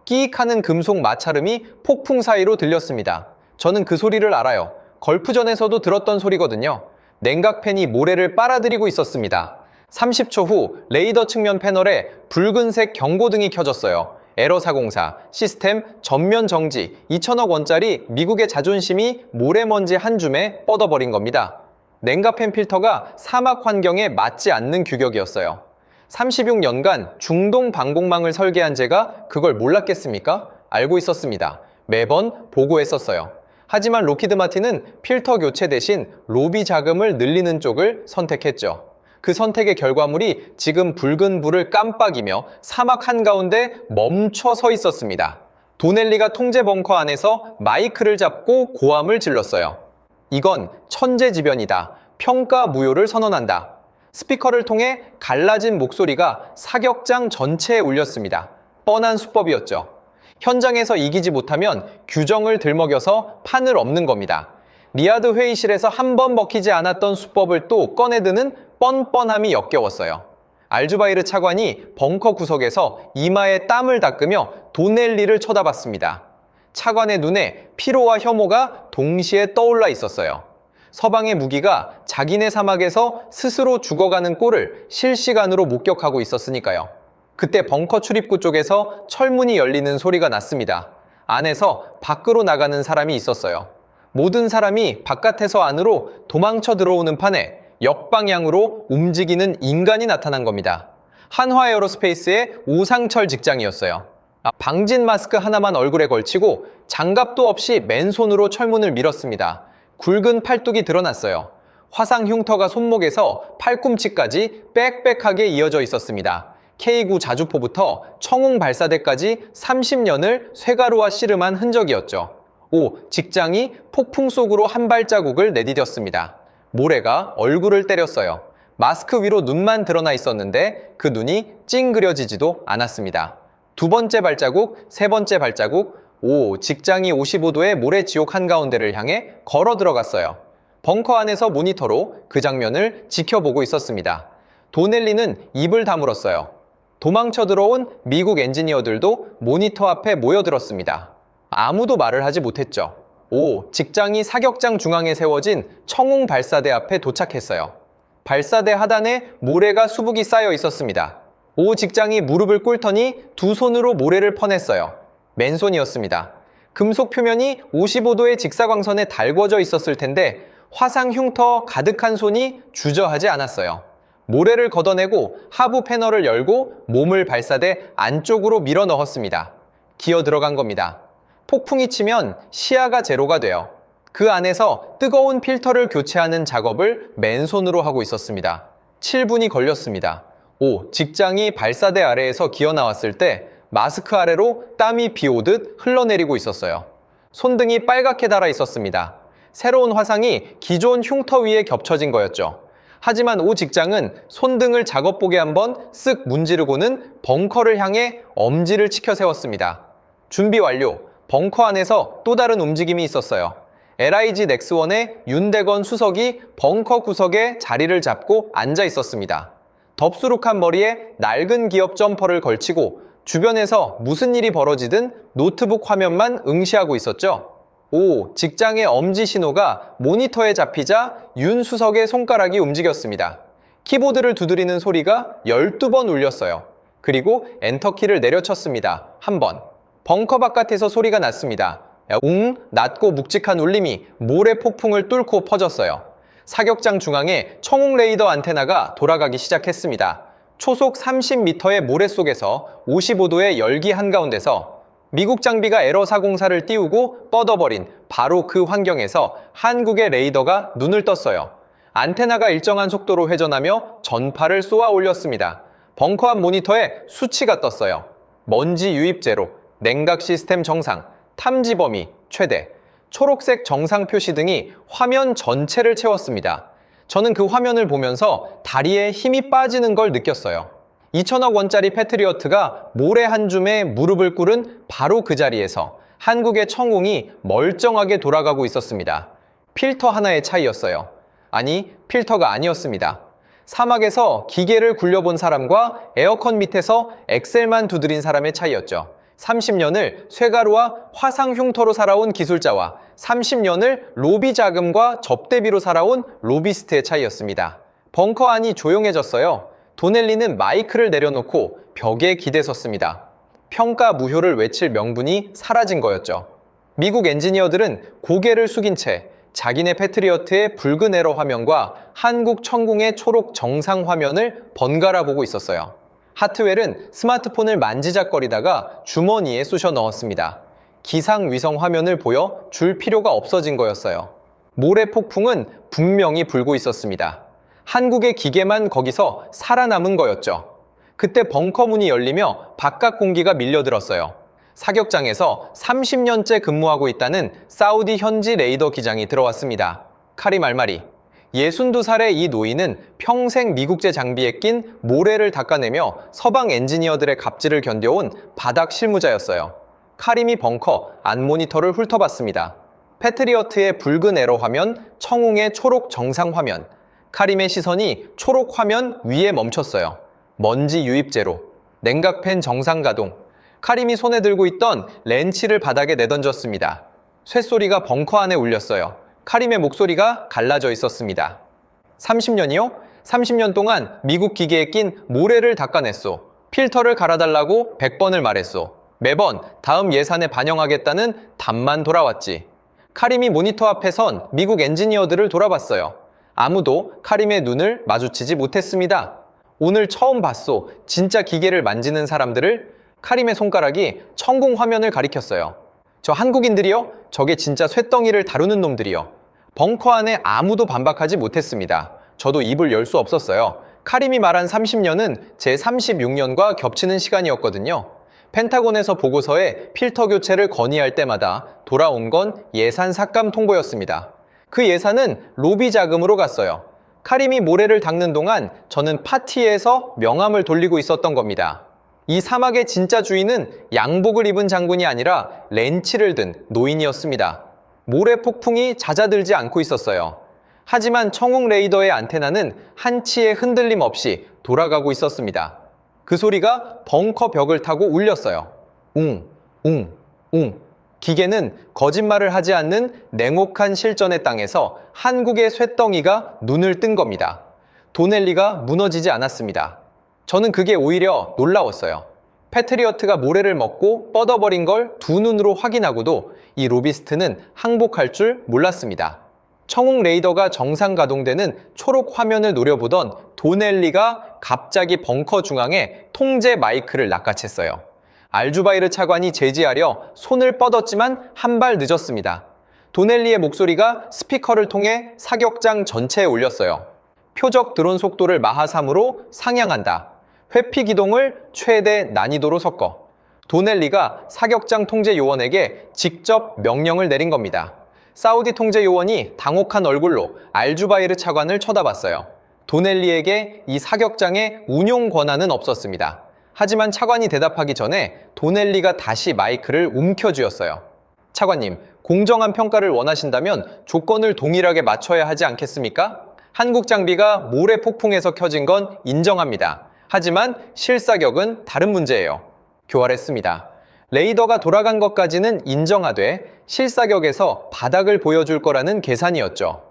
끼익하는 금속 마찰음이 폭풍 사이로 들렸습니다. 저는 그 소리를 알아요. 걸프전에서도 들었던 소리거든요. 냉각팬이 모래를 빨아들이고 있었습니다. 30초 후 레이더 측면 패널에 붉은색 경고등이 켜졌어요. 에러 404, 시스템 전면 정지, 2천억 원짜리 미국의 자존심이 모래먼지 한 줌에 뻗어버린 겁니다. 냉각팬 필터가 사막 환경에 맞지 않는 규격이었어요. 36년간 중동 방공망을 설계한 제가 그걸 몰랐겠습니까? 알고 있었습니다. 매번 보고했었어요. 하지만 로키드 마틴은 필터 교체 대신 로비 자금을 늘리는 쪽을 선택했죠. 그 선택의 결과물이 지금 붉은 불을 깜빡이며 사막 한가운데 멈춰 서 있었습니다. 도넬리가 통제 벙커 안에서 마이크를 잡고 고함을 질렀어요. 이건 천재지변이다. 평가 무효를 선언한다. 스피커를 통해 갈라진 목소리가 사격장 전체에 울렸습니다. 뻔한 수법이었죠. 현장에서 이기지 못하면 규정을 들먹여서 판을 엎는 겁니다. 리야드 회의실에서 한 번 먹히지 않았던 수법을 또 꺼내드는 뻔뻔함이 역겨웠어요. 알주바이르 차관이 벙커 구석에서 이마에 땀을 닦으며 도넬리를 쳐다봤습니다. 차관의 눈에 피로와 혐오가 동시에 떠올라 있었어요. 서방의 무기가 자기네 사막에서 스스로 죽어가는 꼴을 실시간으로 목격하고 있었으니까요. 그때 벙커 출입구 쪽에서 철문이 열리는 소리가 났습니다. 안에서 밖으로 나가는 사람이 있었어요. 모든 사람이 바깥에서 안으로 도망쳐 들어오는 판에 역방향으로 움직이는 인간이 나타난 겁니다. 한화에어로스페이스의 오상철 직장이었어요. 방진 마스크 하나만 얼굴에 걸치고 장갑도 없이 맨손으로 철문을 밀었습니다. 굵은 팔뚝이 드러났어요. 화상 흉터가 손목에서 팔꿈치까지 빽빽하게 이어져 있었습니다. K9 자주포부터 청웅 발사대까지 30년을 쇠가루와 씨름한 흔적이었죠. 5. 직장이 폭풍 속으로 한 발자국을 내디뎠습니다. 모래가 얼굴을 때렸어요. 마스크 위로 눈만 드러나 있었는데 그 눈이 찡그려지지도 않았습니다. 두 번째 발자국, 세 번째 발자국, 5. 직장이 55도의 모래지옥 한가운데를 향해 걸어 들어갔어요. 벙커 안에서 모니터로 그 장면을 지켜보고 있었습니다. 도넬리는 입을 다물었어요. 도망쳐 들어온 미국 엔지니어들도 모니터 앞에 모여들었습니다. 아무도 말을 하지 못했죠. 5. 직장이 사격장 중앙에 세워진 청웅 발사대 앞에 도착했어요. 발사대 하단에 모래가 수북이 쌓여 있었습니다. 5. 직장이 무릎을 꿇더니 두 손으로 모래를 퍼냈어요. 맨손이었습니다. 금속 표면이 55도의 직사광선에 달궈져 있었을 텐데 화상 흉터 가득한 손이 주저하지 않았어요. 모래를 걷어내고 하부 패널을 열고 몸을 발사대 안쪽으로 밀어 넣었습니다. 기어 들어간 겁니다. 폭풍이 치면 시야가 제로가 돼요. 그 안에서 뜨거운 필터를 교체하는 작업을 맨손으로 하고 있었습니다. 7분이 걸렸습니다. 5. 직장이 발사대 아래에서 기어 나왔을 때 마스크 아래로 땀이 비오듯 흘러내리고 있었어요. 손등이 빨갛게 달아 있었습니다. 새로운 화상이 기존 흉터 위에 겹쳐진 거였죠. 하지만 5 직장은 손등을 작업복에 한번 쓱 문지르고는 벙커를 향해 엄지를 치켜 세웠습니다. 준비 완료. 벙커 안에서 또 다른 움직임이 있었어요. LIG 넥스원의 윤대건 수석이 벙커 구석에 자리를 잡고 앉아 있었습니다. 덥수룩한 머리에 낡은 기업 점퍼를 걸치고 주변에서 무슨 일이 벌어지든 노트북 화면만 응시하고 있었죠. 5. 직장의 엄지 신호가 모니터에 잡히자 윤 수석의 손가락이 움직였습니다. 키보드를 두드리는 소리가 12번 울렸어요. 그리고 엔터키를 내려쳤습니다. 한 번. 벙커 바깥에서 소리가 났습니다. 웅, 낮고 묵직한 울림이 모래 폭풍을 뚫고 퍼졌어요. 사격장 중앙에 청웅 레이더 안테나가 돌아가기 시작했습니다. 초속 30m의 모래 속에서 55도의 열기 한가운데서 미국 장비가 에러 404를 띄우고 뻗어버린 바로 그 환경에서 한국의 레이더가 눈을 떴어요. 안테나가 일정한 속도로 회전하며 전파를 쏘아 올렸습니다. 벙커 앞 모니터에 수치가 떴어요. 먼지 유입 제로, 냉각 시스템 정상, 탐지 범위 최대, 초록색 정상 표시 등이 화면 전체를 채웠습니다. 저는 그 화면을 보면서 다리에 힘이 빠지는 걸 느꼈어요. 2천억 원짜리 패트리어트가 모래 한 줌에 무릎을 꿇은 바로 그 자리에서 한국의 청웅이 멀쩡하게 돌아가고 있었습니다. 필터 하나의 차이였어요. 아니, 필터가 아니었습니다. 사막에서 기계를 굴려본 사람과 에어컨 밑에서 엑셀만 두드린 사람의 차이였죠. 30년을 쇠가루와 화상 흉터로 살아온 기술자와 30년을 로비 자금과 접대비로 살아온 로비스트의 차이였습니다. 벙커 안이 조용해졌어요. 도넬리는 마이크를 내려놓고 벽에 기대섰습니다. 평가 무효를 외칠 명분이 사라진 거였죠. 미국 엔지니어들은 고개를 숙인 채 자기네 패트리어트의 붉은 에러 화면과 한국 천궁의 초록 정상 화면을 번갈아 보고 있었어요. 하트웰은 스마트폰을 만지작거리다가 주머니에 쑤셔 넣었습니다. 기상 위성 화면을 보여 줄 필요가 없어진 거였어요. 모래 폭풍은 분명히 불고 있었습니다. 한국의 기계만 거기서 살아남은 거였죠. 그때 벙커 문이 열리며 바깥 공기가 밀려들었어요. 사격장에서 30년째 근무하고 있다는 사우디 현지 레이더 기장이 들어왔습니다. 카림 알마리. 62살의 이 노인은 평생 미국제 장비에 낀 모래를 닦아내며 서방 엔지니어들의 갑질을 견뎌온 바닥 실무자였어요. 카림이 벙커 안 모니터를 훑어봤습니다. 패트리어트의 붉은 에러 화면, 청웅의 초록 정상 화면. 카림의 시선이 초록 화면 위에 멈췄어요. 먼지 유입 제로, 냉각팬 정상 가동. 카림이 손에 들고 있던 렌치를 바닥에 내던졌습니다. 쇳소리가 벙커 안에 울렸어요. 카림의 목소리가 갈라져 있었습니다. 30년이요? 30년 동안 미국 기계에 낀 모래를 닦아냈소. 필터를 갈아달라고 100번을 말했소. 매번 다음 예산에 반영하겠다는 답만 돌아왔지. 카림이 모니터 앞에 선 미국 엔지니어들을 돌아봤어요. 아무도 카림의 눈을 마주치지 못했습니다. 오늘 처음 봤소. 진짜 기계를 만지는 사람들을. 카림의 손가락이 천공 화면을 가리켰어요. 저 한국인들이요? 저게 진짜 쇳덩이를 다루는 놈들이요. 벙커 안에 아무도 반박하지 못했습니다. 저도 입을 열 수 없었어요. 카림이 말한 30년은 제 36년과 겹치는 시간이었거든요. 펜타곤에서 보고서에 필터 교체를 건의할 때마다 돌아온 건 예산 삭감 통보였습니다. 그 예산은 로비 자금으로 갔어요. 카림이 모래를 닦는 동안 저는 파티에서 명함을 돌리고 있었던 겁니다. 이 사막의 진짜 주인은 양복을 입은 장군이 아니라 렌치를 든 노인이었습니다. 모래 폭풍이 잦아들지 않고 있었어요. 하지만 청웅 레이더의 안테나는 한치의 흔들림 없이 돌아가고 있었습니다. 그 소리가 벙커 벽을 타고 울렸어요. 웅, 웅, 웅. 기계는 거짓말을 하지 않는 냉혹한 실전의 땅에서 한국의 쇳덩이가 눈을 뜬 겁니다. 도넬리가 무너지지 않았습니다. 저는 그게 오히려 놀라웠어요. 패트리어트가 모래를 먹고 뻗어버린 걸 두 눈으로 확인하고도 이 로비스트는 항복할 줄 몰랐습니다. 청웅 레이더가 정상 가동되는 초록 화면을 노려보던 도넬리가 갑자기 벙커 중앙에 통제 마이크를 낚아챘어요. 알주바이르 차관이 제지하려 손을 뻗었지만 한 발 늦었습니다. 도넬리의 목소리가 스피커를 통해 사격장 전체에 울렸어요. 표적 드론 속도를 마하 3으로 상향한다. 회피 기동을 최대 난이도로 섞어. 도넬리가 사격장 통제 요원에게 직접 명령을 내린 겁니다. 사우디 통제 요원이 당혹한 얼굴로 알주바이르 차관을 쳐다봤어요. 도넬리에게 이 사격장의 운용 권한은 없었습니다. 하지만 차관이 대답하기 전에 도넬리가 다시 마이크를 움켜쥐었어요. 차관님, 공정한 평가를 원하신다면 조건을 동일하게 맞춰야 하지 않겠습니까? 한국 장비가 모래 폭풍에서 켜진 건 인정합니다. 하지만 실사격은 다른 문제예요. 교활했습니다. 레이더가 돌아간 것까지는 인정하되 실사격에서 바닥을 보여줄 거라는 계산이었죠.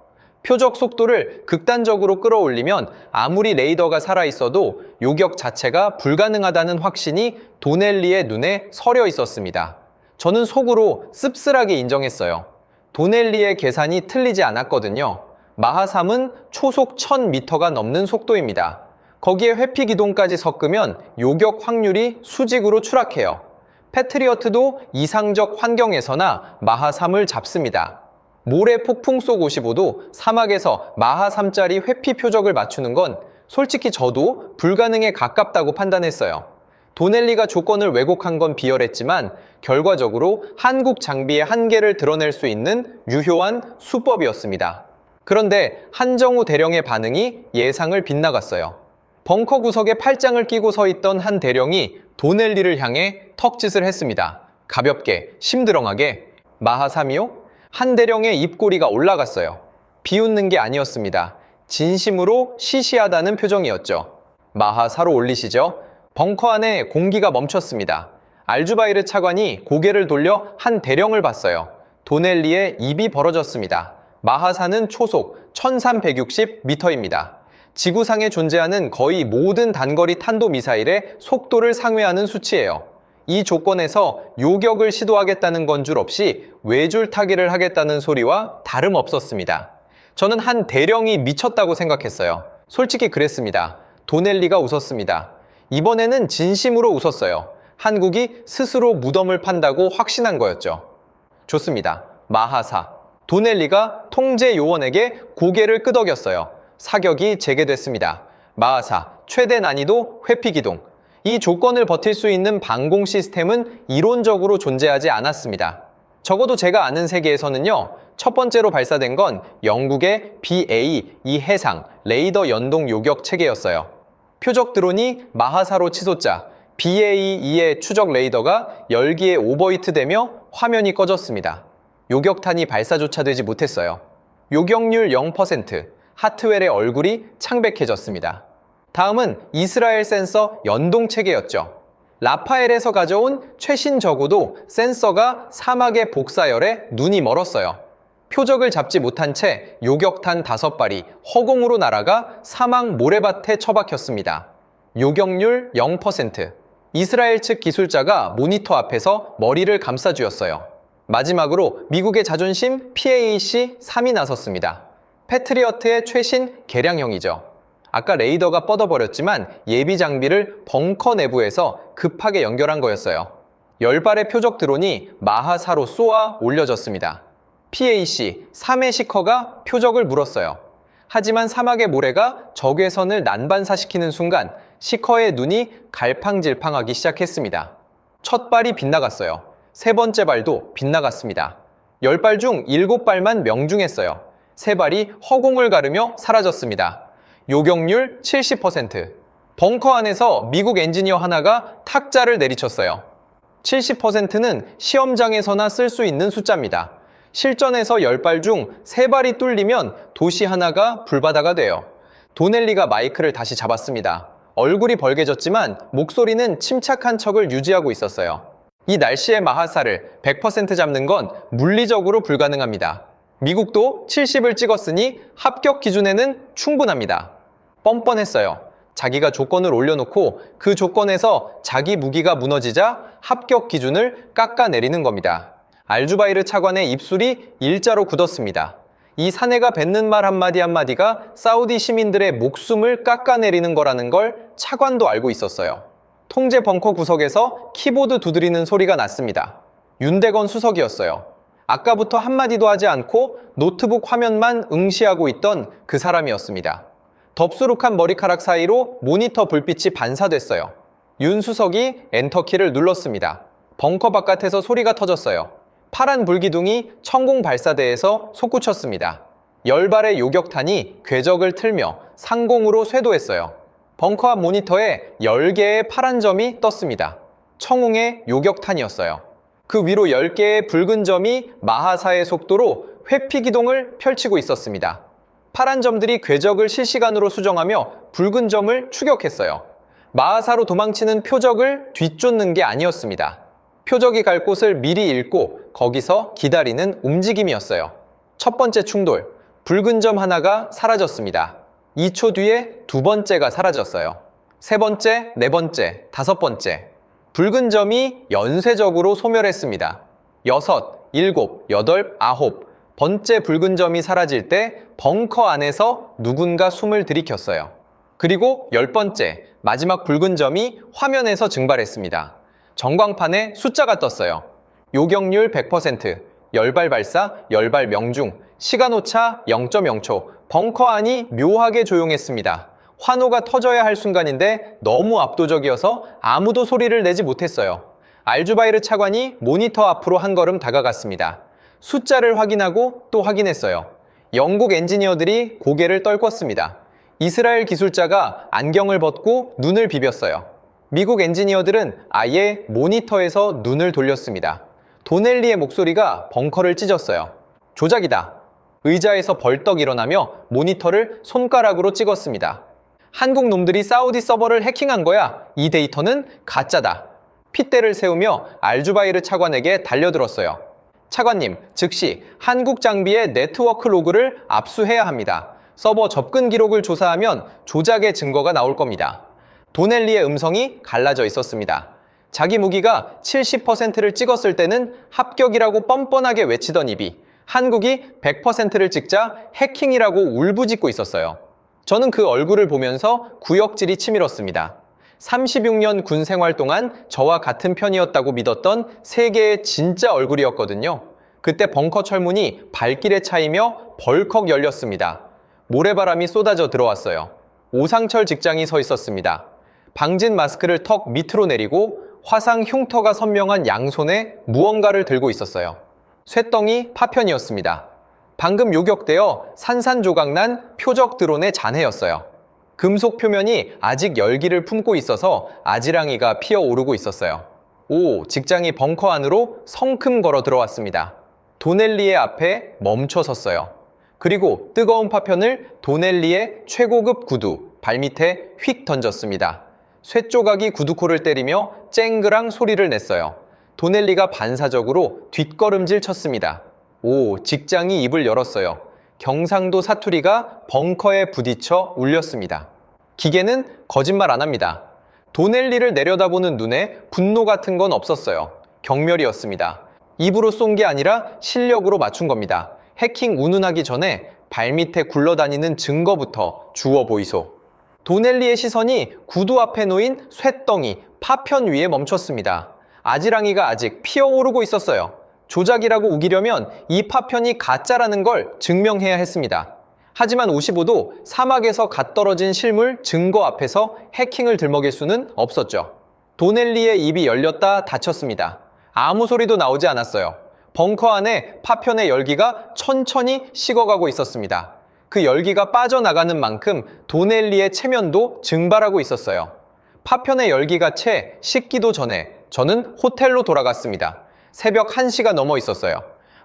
표적 속도를 극단적으로 끌어올리면 아무리 레이더가 살아있어도 요격 자체가 불가능하다는 확신이 도넬리의 눈에 서려 있었습니다. 저는 속으로 씁쓸하게 인정했어요. 도넬리의 계산이 틀리지 않았거든요. 마하 3은 초속 1000m가 넘는 속도입니다. 거기에 회피 기동까지 섞으면 요격 확률이 수직으로 추락해요. 패트리어트도 이상적 환경에서나 마하 3을 잡습니다. 모래 폭풍 속 55도 사막에서 마하 3짜리 회피 표적을 맞추는 건 솔직히 저도 불가능에 가깝다고 판단했어요. 도넬리가 조건을 왜곡한 건 비열했지만 결과적으로 한국 장비의 한계를 드러낼 수 있는 유효한 수법이었습니다. 그런데 한정우 대령의 반응이 예상을 빗나갔어요. 벙커 구석에 팔짱을 끼고 서 있던 한 대령이 도넬리를 향해 턱짓을 했습니다. 가볍게, 심드렁하게. 마하 3이요? 한 대령의 입꼬리가 올라갔어요. 비웃는 게 아니었습니다. 진심으로 시시하다는 표정이었죠. 마하 4로 올리시죠? 벙커 안에 공기가 멈췄습니다. 알주바이르 차관이 고개를 돌려 한 대령을 봤어요. 도넬리의 입이 벌어졌습니다. 마하 4는 초속 1360m입니다. 지구상에 존재하는 거의 모든 단거리 탄도미사일의 속도를 상회하는 수치예요. 이 조건에서 요격을 시도하겠다는 건 줄 없이 외줄 타기를 하겠다는 소리와 다름없었습니다. 저는 한 대령이 미쳤다고 생각했어요. 솔직히 그랬습니다. 도넬리가 웃었습니다. 이번에는 진심으로 웃었어요. 한국이 스스로 무덤을 판다고 확신한 거였죠. 좋습니다. 마하 4. 도넬리가 통제 요원에게 고개를 끄덕였어요. 사격이 재개됐습니다. 마하 4. 최대 난이도 회피 기동. 이 조건을 버틸 수 있는 방공 시스템은 이론적으로 존재하지 않았습니다. 적어도 제가 아는 세계에서는요, 첫 번째로 발사된 건 영국의 BA, 이 해상, 레이더 연동 요격 체계였어요. 표적 드론이 마하 4로 치솟자 BAE의 추적 레이더가 열기에 오버히트되며 화면이 꺼졌습니다. 요격탄이 발사조차 되지 못했어요. 요격률 0%, 하트웰의 얼굴이 창백해졌습니다. 다음은 이스라엘 센서 연동 체계였죠. 라파엘에서 가져온 최신 저고도 센서가 사막의 복사열에 눈이 멀었어요. 표적을 잡지 못한 채 요격탄 5발이 허공으로 날아가 사막 모래밭에 처박혔습니다. 요격률 0%. 이스라엘 측 기술자가 모니터 앞에서 머리를 감싸쥐었어요. 마지막으로 미국의 자존심 PAC 3이 나섰습니다. 패트리어트의 최신 개량형이죠. 아까 레이더가 뻗어버렸지만 예비 장비를 벙커 내부에서 급하게 연결한 거였어요. 10발의 표적 드론이 마하 4로 쏘아 올려졌습니다. PAC 3의 시커가 표적을 물었어요. 하지만 사막의 모래가 적외선을 난반사시키는 순간 시커의 눈이 갈팡질팡하기 시작했습니다. 첫 발이 빗나갔어요. 세 번째 발도 빗나갔습니다. 10발 중 7발만 명중했어요. 세 발이 허공을 가르며 사라졌습니다. 요격률 70%. 벙커 안에서 미국 엔지니어 하나가 탁자를 내리쳤어요. 70%는 시험장에서나 쓸 수 있는 숫자입니다. 실전에서 10발 중 3발이 뚫리면 도시 하나가 불바다가 돼요. 도넬리가 마이크를 다시 잡았습니다. 얼굴이 벌개졌지만 목소리는 침착한 척을 유지하고 있었어요. 이 날씨의 마하사를 100% 잡는 건 물리적으로 불가능합니다. 미국도 70을 찍었으니 합격 기준에는 충분합니다. 뻔뻔했어요. 자기가 조건을 올려놓고 그 조건에서 자기 무기가 무너지자 합격 기준을 깎아내리는 겁니다. 알주바이르 차관의 입술이 일자로 굳었습니다. 이 사내가 뱉는 말 한마디 한마디가 사우디 시민들의 목숨을 깎아내리는 거라는 걸 차관도 알고 있었어요. 통제 벙커 구석에서 키보드 두드리는 소리가 났습니다. 윤대건 수석이었어요. 아까부터 한마디도 하지 않고 노트북 화면만 응시하고 있던 그 사람이었습니다. 덥수룩한 머리카락 사이로 모니터 불빛이 반사됐어요. 윤 수석이 엔터키를 눌렀습니다. 벙커 바깥에서 소리가 터졌어요. 파란 불기둥이 천공 발사대에서 솟구쳤습니다. 10발의 요격탄이 궤적을 틀며 상공으로 쇄도했어요. 벙커 앞 모니터에 10개의 파란 점이 떴습니다. 청웅의 요격탄이었어요. 그 위로 10개의 붉은 점이 마하사의 속도로 회피 기동을 펼치고 있었습니다. 파란 점들이 궤적을 실시간으로 수정하며 붉은 점을 추격했어요. 마하사로 도망치는 표적을 뒤쫓는 게 아니었습니다. 표적이 갈 곳을 미리 읽고 거기서 기다리는 움직임이었어요. 첫 번째 충돌, 붉은 점 하나가 사라졌습니다. 2초 뒤에 두 번째가 사라졌어요. 세 번째, 네 번째, 다섯 번째. 붉은 점이 연쇄적으로 소멸했습니다. 6, 7, 8, 9 번째 붉은 점이 사라질 때 벙커 안에서 누군가 숨을 들이켰어요. 그리고 10번째, 마지막 붉은 점이 화면에서 증발했습니다. 전광판에 숫자가 떴어요. 요격률 100%, 10발 발사, 10발 명중, 시간오차 0.0초, 벙커 안이 묘하게 조용했습니다. 환호가 터져야 할 순간인데 너무 압도적이어서 아무도 소리를 내지 못했어요. 알주바이르 차관이 모니터 앞으로 한 걸음 다가갔습니다. 숫자를 확인하고 또 확인했어요. 영국 엔지니어들이 고개를 떨궜습니다. 이스라엘 기술자가 안경을 벗고 눈을 비볐어요. 미국 엔지니어들은 아예 모니터에서 눈을 돌렸습니다. 도넬리의 목소리가 벙커를 찢었어요. 조작이다. 의자에서 벌떡 일어나며 모니터를 손가락으로 찍었습니다. 한국 놈들이 사우디 서버를 해킹한 거야. 이 데이터는 가짜다. 핏대를 세우며 알주바이르 차관에게 달려들었어요. 차관님, 즉시 한국 장비의 네트워크 로그를 압수해야 합니다. 서버 접근 기록을 조사하면 조작의 증거가 나올 겁니다. 도넬리의 음성이 갈라져 있었습니다. 자기 무기가 70%를 찍었을 때는 합격이라고 뻔뻔하게 외치던 입이 한국이 100%를 찍자 해킹이라고 울부짖고 있었어요. 저는 그 얼굴을 보면서 구역질이 치밀었습니다. 36년 군 생활 동안 저와 같은 편이었다고 믿었던 세계의 진짜 얼굴이었거든요. 그때 벙커 철문이 발길에 차이며 벌컥 열렸습니다. 모래바람이 쏟아져 들어왔어요. 오상철 직장이 서 있었습니다. 방진 마스크를 턱 밑으로 내리고 화상 흉터가 선명한 양손에 무언가를 들고 있었어요. 쇳덩이 파편이었습니다. 방금 요격되어 산산조각난 표적 드론의 잔해였어요. 금속 표면이 아직 열기를 품고 있어서 아지랑이가 피어오르고 있었어요. 오, 직장이 벙커 안으로 성큼 걸어 들어왔습니다. 도넬리의 앞에 멈춰 섰어요. 그리고 뜨거운 파편을 도넬리의 최고급 구두, 발밑에 휙 던졌습니다. 쇳조각이 구두코를 때리며 쨍그랑 소리를 냈어요. 도넬리가 반사적으로 뒷걸음질 쳤습니다. 오, 직장이 입을 열었어요. 경상도 사투리가 벙커에 부딪혀 울렸습니다. 기계는 거짓말 안 합니다. 도넬리를 내려다보는 눈에 분노 같은 건 없었어요. 경멸이었습니다. 입으로 쏜 게 아니라 실력으로 맞춘 겁니다. 해킹 운운하기 전에 발밑에 굴러다니는 증거부터 주워 보이소. 도넬리의 시선이 구두 앞에 놓인 쇳덩이, 파편 위에 멈췄습니다. 아지랑이가 아직 피어오르고 있었어요. 조작이라고 우기려면 이 파편이 가짜라는 걸 증명해야 했습니다. 하지만 55도 사막에서 갓 떨어진 실물 증거 앞에서 해킹을 들먹일 수는 없었죠. 도넬리의 입이 열렸다 닫혔습니다. 아무 소리도 나오지 않았어요. 벙커 안에 파편의 열기가 천천히 식어가고 있었습니다. 그 열기가 빠져나가는 만큼 도넬리의 체면도 증발하고 있었어요. 파편의 열기가 채 식기도 전에 저는 호텔로 돌아갔습니다. 새벽 1시가 넘어 있었어요.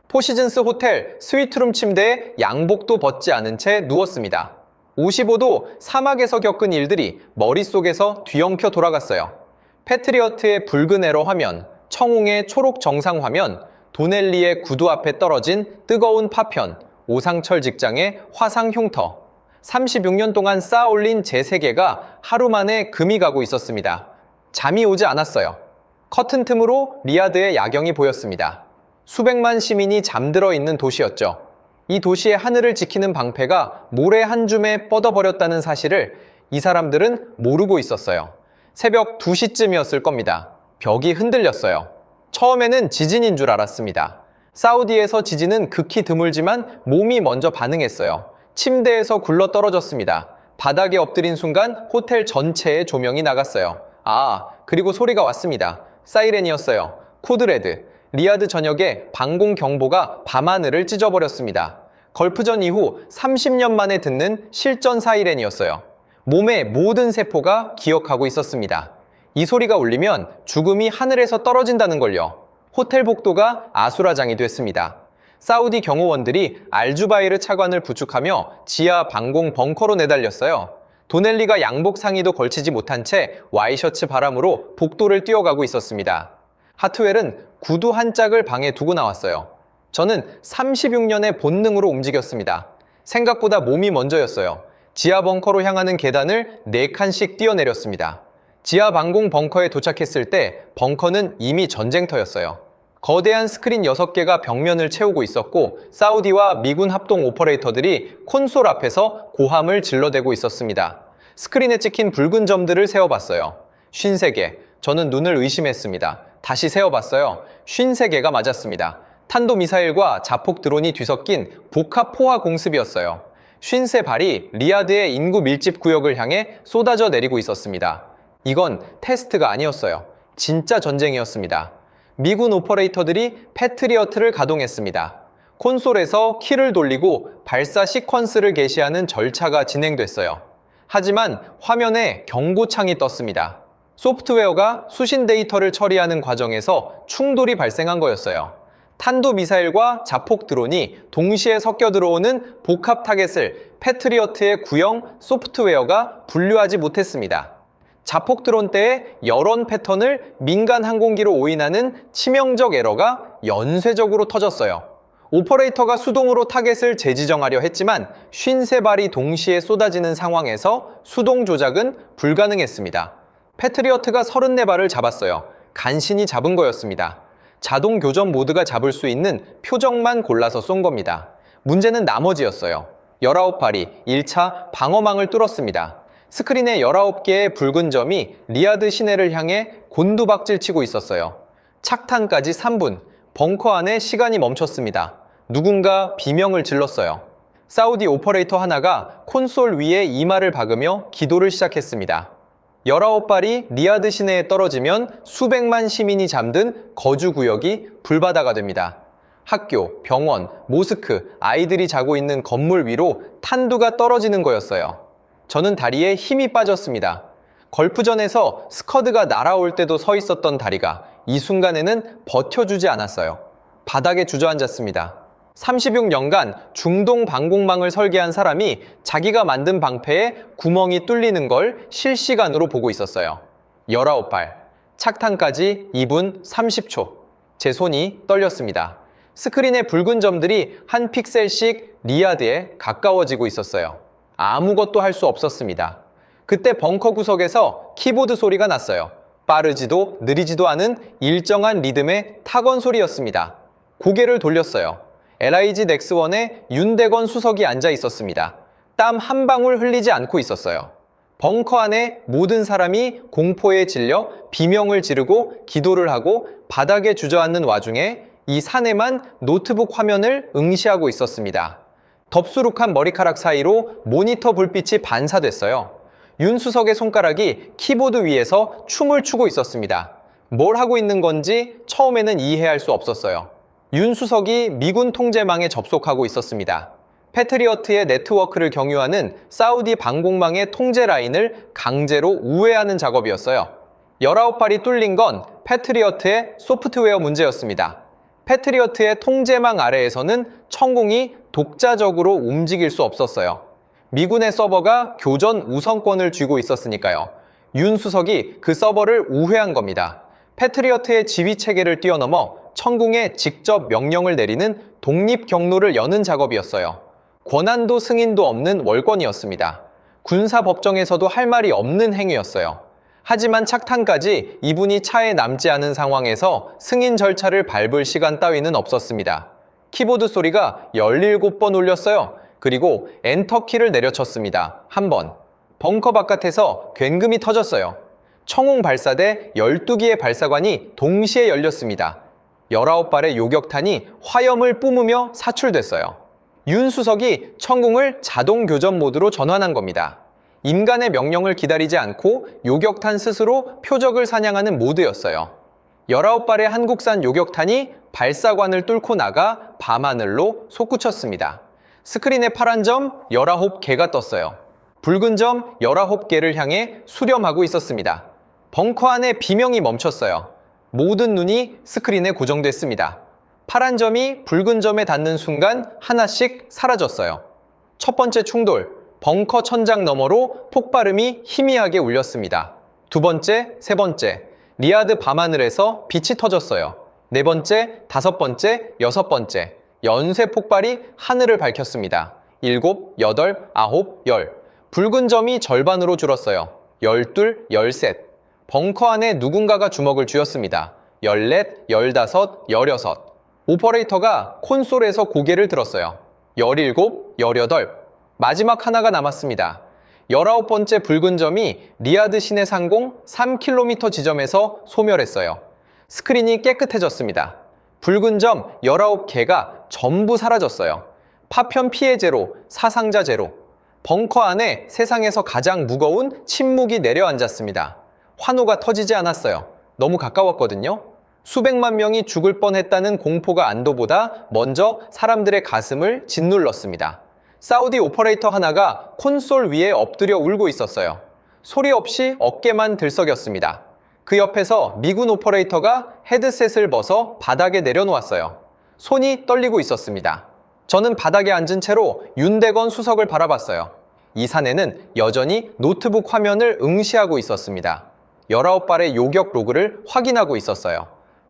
포시즌스 호텔 스위트룸 침대에 양복도 벗지 않은 채 누웠습니다. 55도 사막에서 겪은 일들이 머릿속에서 뒤엉켜 돌아갔어요. 패트리어트의 붉은 에러 화면, 청웅의 초록 정상 화면, 도넬리의 구두 앞에 떨어진 뜨거운 파편, 오상철 직장의 화상 흉터. 36년 동안 쌓아 올린 제 세계가 하루 만에 금이 가고 있었습니다. 잠이 오지 않았어요. 커튼 틈으로 리야드의 야경이 보였습니다. 수백만 시민이 잠들어 있는 도시였죠. 이 도시의 하늘을 지키는 방패가 모래 한 줌에 뻗어버렸다는 사실을 이 사람들은 모르고 있었어요. 새벽 2시쯤이었을 겁니다. 벽이 흔들렸어요. 처음에는 지진인 줄 알았습니다. 사우디에서 지진은 극히 드물지만 몸이 먼저 반응했어요. 침대에서 굴러 떨어졌습니다. 바닥에 엎드린 순간 호텔 전체에 조명이 나갔어요. 그리고 소리가 왔습니다. 사이렌이었어요. 코드레드. 리야드 전역에 방공 경보가 밤하늘을 찢어버렸습니다. 걸프전 이후 30년 만에 듣는 실전 사이렌이었어요. 몸의 모든 세포가 기억하고 있었습니다. 이 소리가 울리면 죽음이 하늘에서 떨어진다는 걸요. 호텔 복도가 아수라장이 됐습니다. 사우디 경호원들이 알주바이르 차관을 부축하며 지하 방공 벙커로 내달렸어요. 도넬리가 양복 상의도 걸치지 못한 채 와이셔츠 바람으로 복도를 뛰어가고 있었습니다. 하트웰은 구두 한 짝을 방에 두고 나왔어요. 저는 36년의 본능으로 움직였습니다. 생각보다 몸이 먼저였어요. 지하 벙커로 향하는 계단을 4칸씩 뛰어내렸습니다. 지하 방공 벙커에 도착했을 때 벙커는 이미 전쟁터였어요. 거대한 스크린 6개가 벽면을 채우고 있었고 사우디와 미군 합동 오퍼레이터들이 콘솔 앞에서 고함을 질러대고 있었습니다. 스크린에 찍힌 붉은 점들을 세어봤어요. 53개. 저는 눈을 의심했습니다. 다시 세어봤어요. 53개가 맞았습니다. 탄도미사일과 자폭 드론이 뒤섞인 복합 포화 공습이었어요. 53발이 리야드의 인구 밀집 구역을 향해 쏟아져 내리고 있었습니다. 이건 테스트가 아니었어요. 진짜 전쟁이었습니다. 미군 오퍼레이터들이 패트리어트를 가동했습니다. 콘솔에서 키를 돌리고 발사 시퀀스를 게시하는 절차가 진행됐어요. 하지만 화면에 경고창이 떴습니다. 소프트웨어가 수신 데이터를 처리하는 과정에서 충돌이 발생한 거였어요. 탄도미사일과 자폭 드론이 동시에 섞여 들어오는 복합 타겟을 패트리어트의 구형 소프트웨어가 분류하지 못했습니다. 자폭 드론 때의 열원 패턴을 민간 항공기로 오인하는 치명적 에러가 연쇄적으로 터졌어요. 오퍼레이터가 수동으로 타겟을 재지정하려 했지만 53발이 동시에 쏟아지는 상황에서 수동 조작은 불가능했습니다. 패트리어트가 34발을 잡았어요. 간신히 잡은 거였습니다. 자동 교전 모드가 잡을 수 있는 표적만 골라서 쏜 겁니다. 문제는 나머지였어요. 19발이 1차 방어망을 뚫었습니다. 스크린에 19개의 붉은 점이 리야드 시내를 향해 곤두박질치고 있었어요. 착탄까지 3분, 벙커 안에 시간이 멈췄습니다. 누군가 비명을 질렀어요. 사우디 오퍼레이터 하나가 콘솔 위에 이마를 박으며 기도를 시작했습니다. 19발이 리야드 시내에 떨어지면 수백만 시민이 잠든 거주구역이 불바다가 됩니다. 학교, 병원, 모스크, 아이들이 자고 있는 건물 위로 탄두가 떨어지는 거였어요. 저는 다리에 힘이 빠졌습니다. 걸프전에서 스커드가 날아올 때도 서 있었던 다리가 이 순간에는 버텨주지 않았어요. 바닥에 주저앉았습니다. 36년간 중동 방공망을 설계한 사람이 자기가 만든 방패에 구멍이 뚫리는 걸 실시간으로 보고 있었어요. 19발, 착탄까지 2분 30초. 제 손이 떨렸습니다. 스크린의 붉은 점들이 한 픽셀씩 리야드에 가까워지고 있었어요. 아무것도 할 수 없었습니다. 그때 벙커 구석에서 키보드 소리가 났어요. 빠르지도 느리지도 않은 일정한 리듬의 타건 소리였습니다. 고개를 돌렸어요. LIG 넥스원에 윤대건 수석이 앉아 있었습니다. 땀 한 방울 흘리지 않고 있었어요. 벙커 안에 모든 사람이 공포에 질려 비명을 지르고 기도를 하고 바닥에 주저앉는 와중에 이 사내만 노트북 화면을 응시하고 있었습니다. 덥수룩한 머리카락 사이로 모니터 불빛이 반사됐어요. 윤 수석의 손가락이 키보드 위에서 춤을 추고 있었습니다. 뭘 하고 있는 건지 처음에는 이해할 수 없었어요. 윤 수석이 미군 통제망에 접속하고 있었습니다. 패트리어트의 네트워크를 경유하는 사우디 방공망의 통제 라인을 강제로 우회하는 작업이었어요. 19발이 뚫린 건 패트리어트의 소프트웨어 문제였습니다. 패트리어트의 통제망 아래에서는 천궁이 독자적으로 움직일 수 없었어요. 미군의 서버가 교전 우선권을 쥐고 있었으니까요. 윤 수석이 그 서버를 우회한 겁니다. 패트리어트의 지휘 체계를 뛰어넘어 천궁에 직접 명령을 내리는 독립 경로를 여는 작업이었어요. 권한도 승인도 없는 월권이었습니다. 군사법정에서도 할 말이 없는 행위였어요. 하지만 착탄까지 이분이 차에 남지 않은 상황에서 승인 절차를 밟을 시간 따위는 없었습니다. 키보드 소리가 17번 울렸어요. 그리고 엔터키를 내려쳤습니다. 한 번. 벙커 바깥에서 굉금이 터졌어요. 청웅 발사대 12기의 발사관이 동시에 열렸습니다. 19발의 요격탄이 화염을 뿜으며 사출됐어요. 윤 수석이 천궁을 자동 교전 모드로 전환한 겁니다. 인간의 명령을 기다리지 않고 요격탄 스스로 표적을 사냥하는 모드였어요. 19발의 한국산 요격탄이 발사관을 뚫고 나가 밤하늘로 솟구쳤습니다. 스크린에 파란 점 19개가 떴어요. 붉은 점 19개를 향해 수렴하고 있었습니다. 벙커 안에 비명이 멈췄어요. 모든 눈이 스크린에 고정됐습니다. 파란 점이 붉은 점에 닿는 순간 하나씩 사라졌어요. 첫 번째 충돌, 벙커 천장 너머로 폭발음이 희미하게 울렸습니다. 두 번째, 세 번째, 리야드 밤하늘에서 빛이 터졌어요. 네 번째, 다섯 번째, 여섯 번째, 연쇄 폭발이 하늘을 밝혔습니다. 7, 8, 9, 10. 붉은 점이 절반으로 줄었어요. 12, 13. 벙커 안에 누군가가 주먹을 쥐었습니다. 14, 15, 16. 오퍼레이터가 콘솔에서 고개를 들었어요. 17, 18. 마지막 하나가 남았습니다. 19번째 붉은 점이 리야드 시내 상공 3km 지점에서 소멸했어요. 스크린이 깨끗해졌습니다. 붉은 점 19개가 전부 사라졌어요. 파편 피해 제로, 사상자 제로. 벙커 안에 세상에서 가장 무거운 침묵이 내려앉았습니다. 환호가 터지지 않았어요. 너무 가까웠거든요. 수백만 명이 죽을 뻔했다는 공포가 안도보다 먼저 사람들의 가슴을 짓눌렀습니다. 사우디 오퍼레이터 하나가 콘솔 위에 엎드려 울고 있었어요. 소리 없이 어깨만 들썩였습니다. 그 옆에서 미군 오퍼레이터가 헤드셋을 벗어 바닥에 내려놓았어요. 손이 떨리고 있었습니다. 저는 바닥에 앉은 채로 윤대건 수석을 바라봤어요. 이 사내는 여전히 노트북 화면을 응시하고 있었습니다. 19발의 요격 로그를 확인하고 있었어요.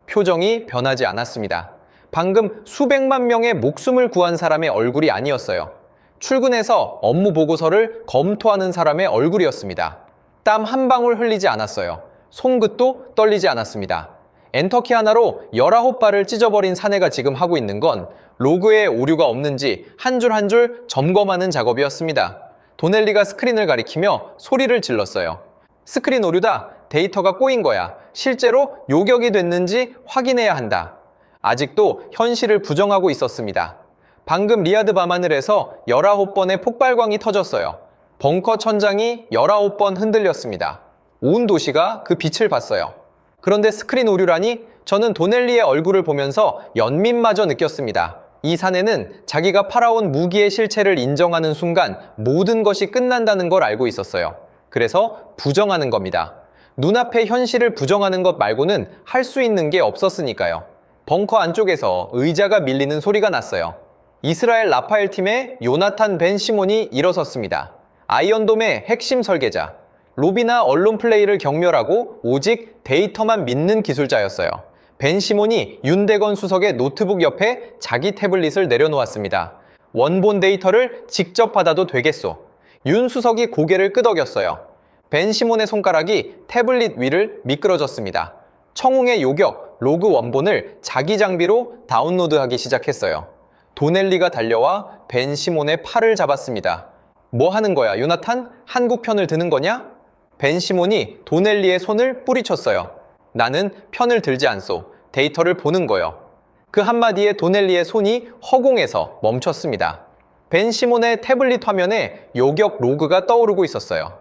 표정이 변하지 않았습니다. 방금 수백만 명의 목숨을 구한 사람의 얼굴이 아니었어요. 출근해서 업무 보고서를 검토하는 사람의 얼굴이었습니다. 땀 한 방울 흘리지 않았어요. 손끝도 떨리지 않았습니다. 엔터키 하나로 19발을 찢어버린 사내가 지금 하고 있는 건 로그에 오류가 없는지 한 줄 한 줄 점검하는 작업이었습니다. 도넬리가 스크린을 가리키며 소리를 질렀어요. 스크린 오류다. 데이터가 꼬인 거야. 실제로 요격이 됐는지 확인해야 한다. 아직도 현실을 부정하고 있었습니다. 방금 리야드 밤하늘에서 19번의 폭발광이 터졌어요. 벙커 천장이 19번 흔들렸습니다. 온 도시가 그 빛을 봤어요. 그런데 스크린 오류라니 저는 도넬리의 얼굴을 보면서 연민마저 느꼈습니다. 이 사내는 자기가 팔아온 무기의 실체를 인정하는 순간 모든 것이 끝난다는 걸 알고 있었어요. 그래서 부정하는 겁니다. 눈앞의 현실을 부정하는 것 말고는 할 수 있는 게 없었으니까요. 벙커 안쪽에서 의자가 밀리는 소리가 났어요. 이스라엘 라파엘 팀의 요나탄 벤 시몬이 일어섰습니다. 아이언돔의 핵심 설계자. 로비나 언론 플레이를 경멸하고 오직 데이터만 믿는 기술자였어요. 벤 시몬이 윤대건 수석의 노트북 옆에 자기 태블릿을 내려놓았습니다. 원본 데이터를 직접 받아도 되겠소. 윤 수석이 고개를 끄덕였어요. 벤 시몬의 손가락이 태블릿 위를 미끄러졌습니다. 청웅의 요격, 로그 원본을 자기 장비로 다운로드하기 시작했어요. 도넬리가 달려와 벤 시몬의 팔을 잡았습니다. 뭐 하는 거야, 요나탄? 한국 편을 드는 거냐? 벤 시몬이 도넬리의 손을 뿌리쳤어요. 나는 편을 들지 않소. 데이터를 보는 거요. 그 한마디에 도넬리의 손이 허공에서 멈췄습니다. 벤 시몬의 태블릿 화면에 요격 로그가 떠오르고 있었어요.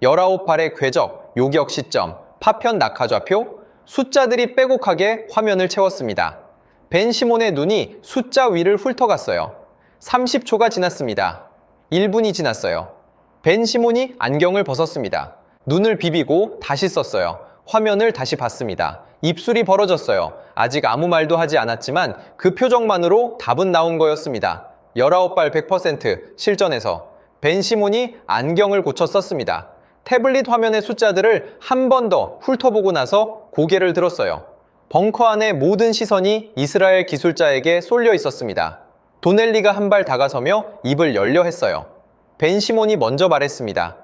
19발의 궤적, 요격 시점, 파편 낙하좌표, 숫자들이 빼곡하게 화면을 채웠습니다. 벤 시몬의 눈이 숫자 위를 훑어갔어요. 30초가 지났습니다. 1분이 지났어요. 벤 시몬이 안경을 벗었습니다. 눈을 비비고 다시 썼어요. 화면을 다시 봤습니다. 입술이 벌어졌어요. 아직 아무 말도 하지 않았지만 그 표정만으로 답은 나온 거였습니다. 19발 100% 실전에서 벤 시몬이 안경을 고쳐 썼습니다. 태블릿 화면의 숫자들을 한 번 더 훑어보고 나서 고개를 들었어요. 벙커 안의 모든 시선이 이스라엘 기술자에게 쏠려 있었습니다. 도넬리가 한 발 다가서며 입을 열려 했어요. 벤 시몬이 먼저 말했습니다.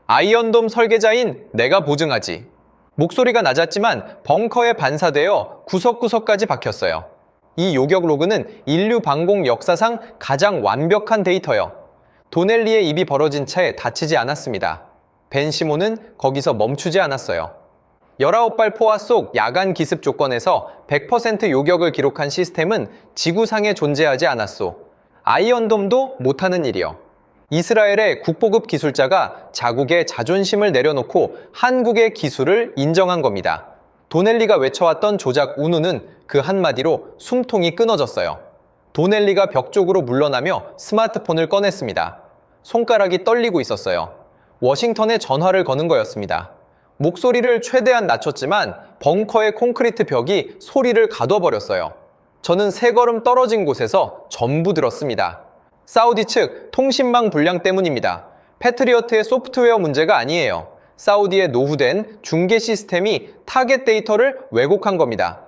아이언돔 설계자인 내가 보증하지. 목소리가 낮았지만 벙커에 반사되어 구석구석까지 박혔어요. 이 요격 로그는 인류 방공 역사상 가장 완벽한 데이터요. 도넬리의 입이 벌어진 채 다치지 않았습니다. 벤 시몬은 거기서 멈추지 않았어요. 19발 포화 속 야간 기습 조건에서 100% 요격을 기록한 시스템은 지구상에 존재하지 않았소. 아이언돔도 못하는 일이요. 이스라엘의 국보급 기술자가 자국의 자존심을 내려놓고 한국의 기술을 인정한 겁니다. 도넬리가 외쳐왔던 조작 운운은 그 한마디로 숨통이 끊어졌어요. 도넬리가 벽 쪽으로 물러나며 스마트폰을 꺼냈습니다. 손가락이 떨리고 있었어요. 워싱턴에 전화를 거는 거였습니다. 목소리를 최대한 낮췄지만 벙커의 콘크리트 벽이 소리를 가둬버렸어요. 저는 3걸음 떨어진 곳에서 전부 들었습니다. 사우디 측 통신망 불량 때문입니다. 패트리어트의 소프트웨어 문제가 아니에요. 사우디의 노후된 중계 시스템이 타겟 데이터를 왜곡한 겁니다.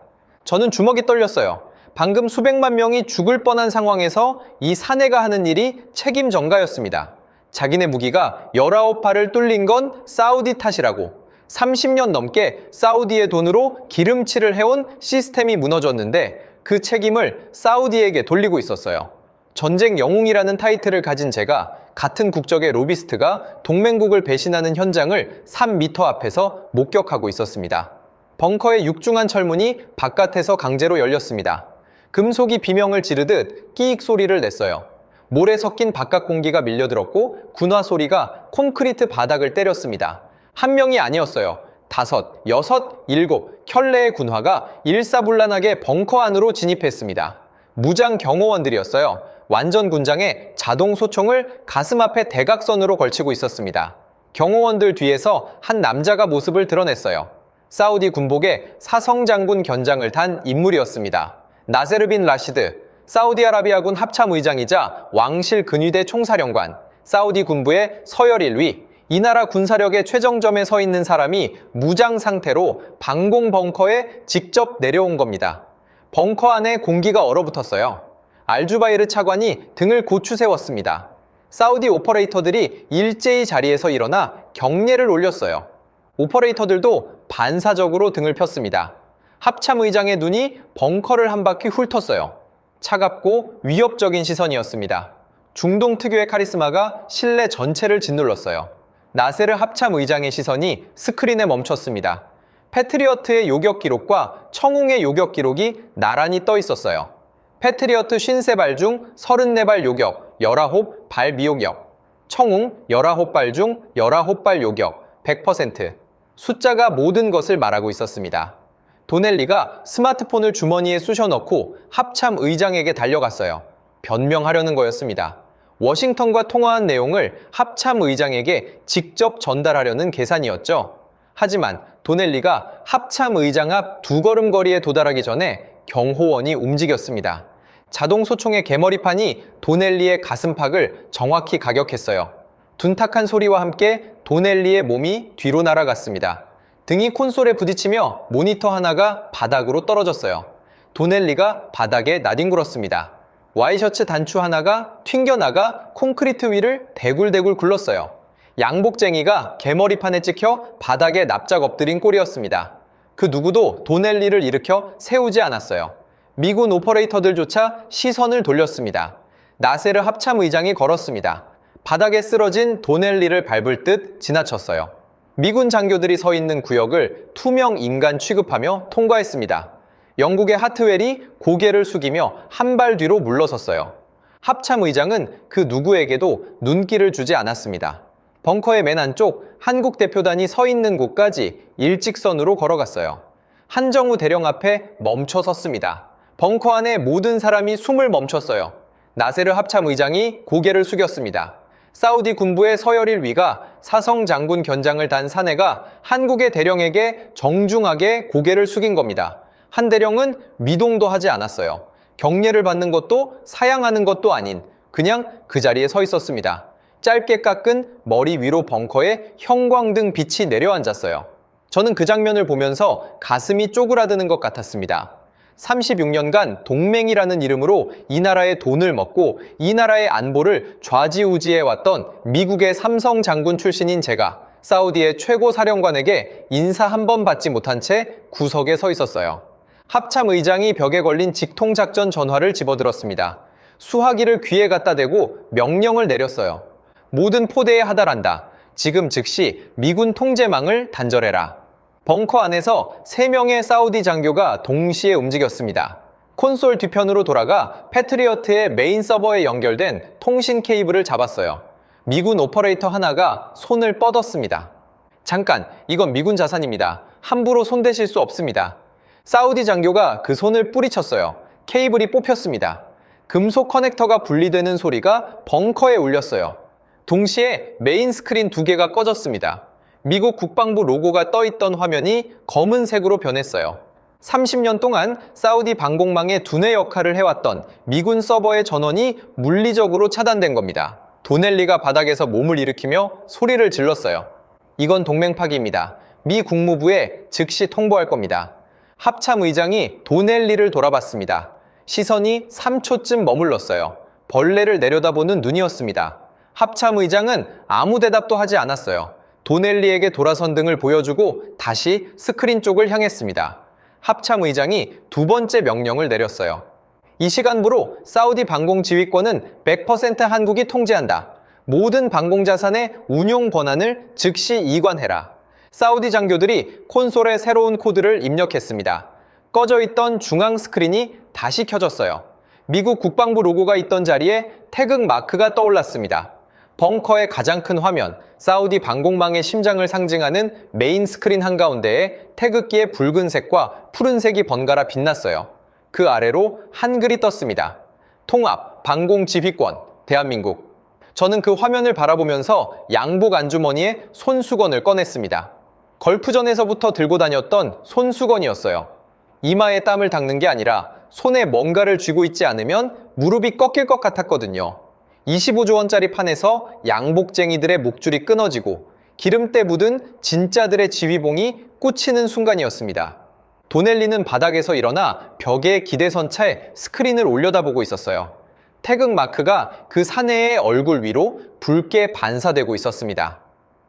저는 주먹이 떨렸어요. 방금 수백만 명이 죽을 뻔한 상황에서 이 사내가 하는 일이 책임 전가였습니다. 자기네 무기가 19발을 뚫린 건 사우디 탓이라고. 30년 넘게 사우디의 돈으로 기름칠을 해온 시스템이 무너졌는데 그 책임을 사우디에게 돌리고 있었어요. 전쟁 영웅이라는 타이틀을 가진 제가 같은 국적의 로비스트가 동맹국을 배신하는 현장을 3m 앞에서 목격하고 있었습니다. 벙커의 육중한 철문이 바깥에서 강제로 열렸습니다. 금속이 비명을 지르듯 끼익 소리를 냈어요. 모래 섞인 바깥 공기가 밀려들었고 군화 소리가 콘크리트 바닥을 때렸습니다. 한 명이 아니었어요. 5, 6, 7 켤레의 군화가 일사불란하게 벙커 안으로 진입했습니다. 무장 경호원들이었어요. 완전 군장에 자동 소총을 가슴 앞에 대각선으로 걸치고 있었습니다. 경호원들 뒤에서 한 남자가 모습을 드러냈어요. 사우디 군복에 사성장군 견장을 탄 인물이었습니다. 나세르 빈 라시드, 사우디아라비아군 합참의장이자 왕실 근위대 총사령관, 사우디 군부의 서열 1위, 이 나라 군사력의 최정점에 서 있는 사람이 무장 상태로 방공 벙커에 직접 내려온 겁니다. 벙커 안에 공기가 얼어붙었어요. 알주바이르 차관이 등을 고추 세웠습니다. 사우디 오퍼레이터들이 일제히 자리에서 일어나 경례를 올렸어요. 오퍼레이터들도 반사적으로 등을 폈습니다. 합참의장의 눈이 벙커를 한 바퀴 훑었어요. 차갑고 위협적인 시선이었습니다. 중동 특유의 카리스마가 실내 전체를 짓눌렀어요. 나세르 합참의장의 시선이 스크린에 멈췄습니다. 패트리어트의 요격 기록과 청웅의 요격 기록이 나란히 떠 있었어요. 패트리어트 53발 중 34발 요격, 19발 미요격. 청웅 19발 중 19발 요격, 100%. 숫자가 모든 것을 말하고 있었습니다. 도넬리가 스마트폰을 주머니에 쑤셔 넣고 합참 의장에게 달려갔어요. 변명하려는 거였습니다. 워싱턴과 통화한 내용을 합참 의장에게 직접 전달하려는 계산이었죠. 하지만 도넬리가 합참 의장 앞 2걸음 거리에 도달하기 전에 경호원이 움직였습니다. 자동 소총의 개머리판이 도넬리의 가슴팍을 정확히 가격했어요. 둔탁한 소리와 함께 도넬리의 몸이 뒤로 날아갔습니다. 등이 콘솔에 부딪히며 모니터 하나가 바닥으로 떨어졌어요. 도넬리가 바닥에 나뒹굴었습니다. 와이셔츠 단추 하나가 튕겨나가 콘크리트 위를 대굴대굴 굴렀어요. 양복쟁이가 개머리판에 찍혀 바닥에 납작 엎드린 꼴이었습니다. 그 누구도 도넬리를 일으켜 세우지 않았어요. 미군 오퍼레이터들조차 시선을 돌렸습니다. 나세르 합참의장이 걸었습니다. 바닥에 쓰러진 도넬리를 밟을 듯 지나쳤어요. 미군 장교들이 서 있는 구역을 투명 인간 취급하며 통과했습니다. 영국의 하트웰이 고개를 숙이며 한 발 뒤로 물러섰어요. 합참의장은 그 누구에게도 눈길을 주지 않았습니다. 벙커의 맨 안쪽 한국 대표단이 서 있는 곳까지 일직선으로 걸어갔어요. 한정우 대령 앞에 멈춰 섰습니다. 벙커 안에 모든 사람이 숨을 멈췄어요. 나세르 합참의장이 고개를 숙였습니다. 사우디 군부의 서열일 위가 사성 장군 견장을 단 사내가 한국의 대령에게 정중하게 고개를 숙인 겁니다. 한 대령은 미동도 하지 않았어요. 경례를 받는 것도 사양하는 것도 아닌 그냥 그 자리에 서 있었습니다. 짧게 깎은 머리 위로 벙커에 형광등 빛이 내려앉았어요. 저는 그 장면을 보면서 가슴이 쪼그라드는 것 같았습니다. 36년간 동맹이라는 이름으로 이 나라의 돈을 먹고 이 나라의 안보를 좌지우지해왔던 미국의 삼성 장군 출신인 제가 사우디의 최고 사령관에게 인사 한 번 받지 못한 채 구석에 서 있었어요. 합참의장이 벽에 걸린 직통작전 전화를 집어들었습니다. 수화기를 귀에 갖다 대고 명령을 내렸어요. 모든 포대에 하달한다. 지금 즉시 미군 통제망을 단절해라. 벙커 안에서 3명의 사우디 장교가 동시에 움직였습니다. 콘솔 뒤편으로 돌아가 패트리어트의 메인 서버에 연결된 통신 케이블을 잡았어요. 미군 오퍼레이터 하나가 손을 뻗었습니다. 잠깐, 이건 미군 자산입니다. 함부로 손대실 수 없습니다. 사우디 장교가 그 손을 뿌리쳤어요. 케이블이 뽑혔습니다. 금속 커넥터가 분리되는 소리가 벙커에 울렸어요. 동시에 메인 스크린 2개가 꺼졌습니다. 미국 국방부 로고가 떠있던 화면이 검은색으로 변했어요. 30년 동안 사우디 방공망의 두뇌 역할을 해왔던 미군 서버의 전원이 물리적으로 차단된 겁니다. 도넬리가 바닥에서 몸을 일으키며 소리를 질렀어요. 이건 동맹 파기입니다. 미 국무부에 즉시 통보할 겁니다. 합참의장이 도넬리를 돌아봤습니다. 시선이 3초쯤 머물렀어요. 벌레를 내려다보는 눈이었습니다. 합참의장은 아무 대답도 하지 않았어요. 도넬리에게 돌아선 등을 보여주고 다시 스크린 쪽을 향했습니다. 합참의장이 2번째 명령을 내렸어요. 이 시간부로 사우디 방공지휘권은 100% 한국이 통제한다. 모든 방공자산의 운용 권한을 즉시 이관해라. 사우디 장교들이 콘솔에 새로운 코드를 입력했습니다. 꺼져 있던 중앙 스크린이 다시 켜졌어요. 미국 국방부 로고가 있던 자리에 태극 마크가 떠올랐습니다. 벙커의 가장 큰 화면, 사우디 방공망의 심장을 상징하는 메인 스크린 한가운데에 태극기의 붉은색과 푸른색이 번갈아 빛났어요. 그 아래로 한글이 떴습니다. 통합, 방공지휘권, 대한민국. 저는 그 화면을 바라보면서 양복 안주머니에 손수건을 꺼냈습니다. 걸프전에서부터 들고 다녔던 손수건이었어요. 이마에 땀을 닦는 게 아니라 손에 뭔가를 쥐고 있지 않으면 무릎이 꺾일 것 같았거든요. 25조 원짜리 판에서 양복쟁이들의 목줄이 끊어지고 기름때 묻은 진짜들의 지휘봉이 꽂히는 순간이었습니다. 도넬리는 바닥에서 일어나 벽에 기대선 차에 스크린을 올려다보고 있었어요. 태극 마크가 그 사내의 얼굴 위로 붉게 반사되고 있었습니다.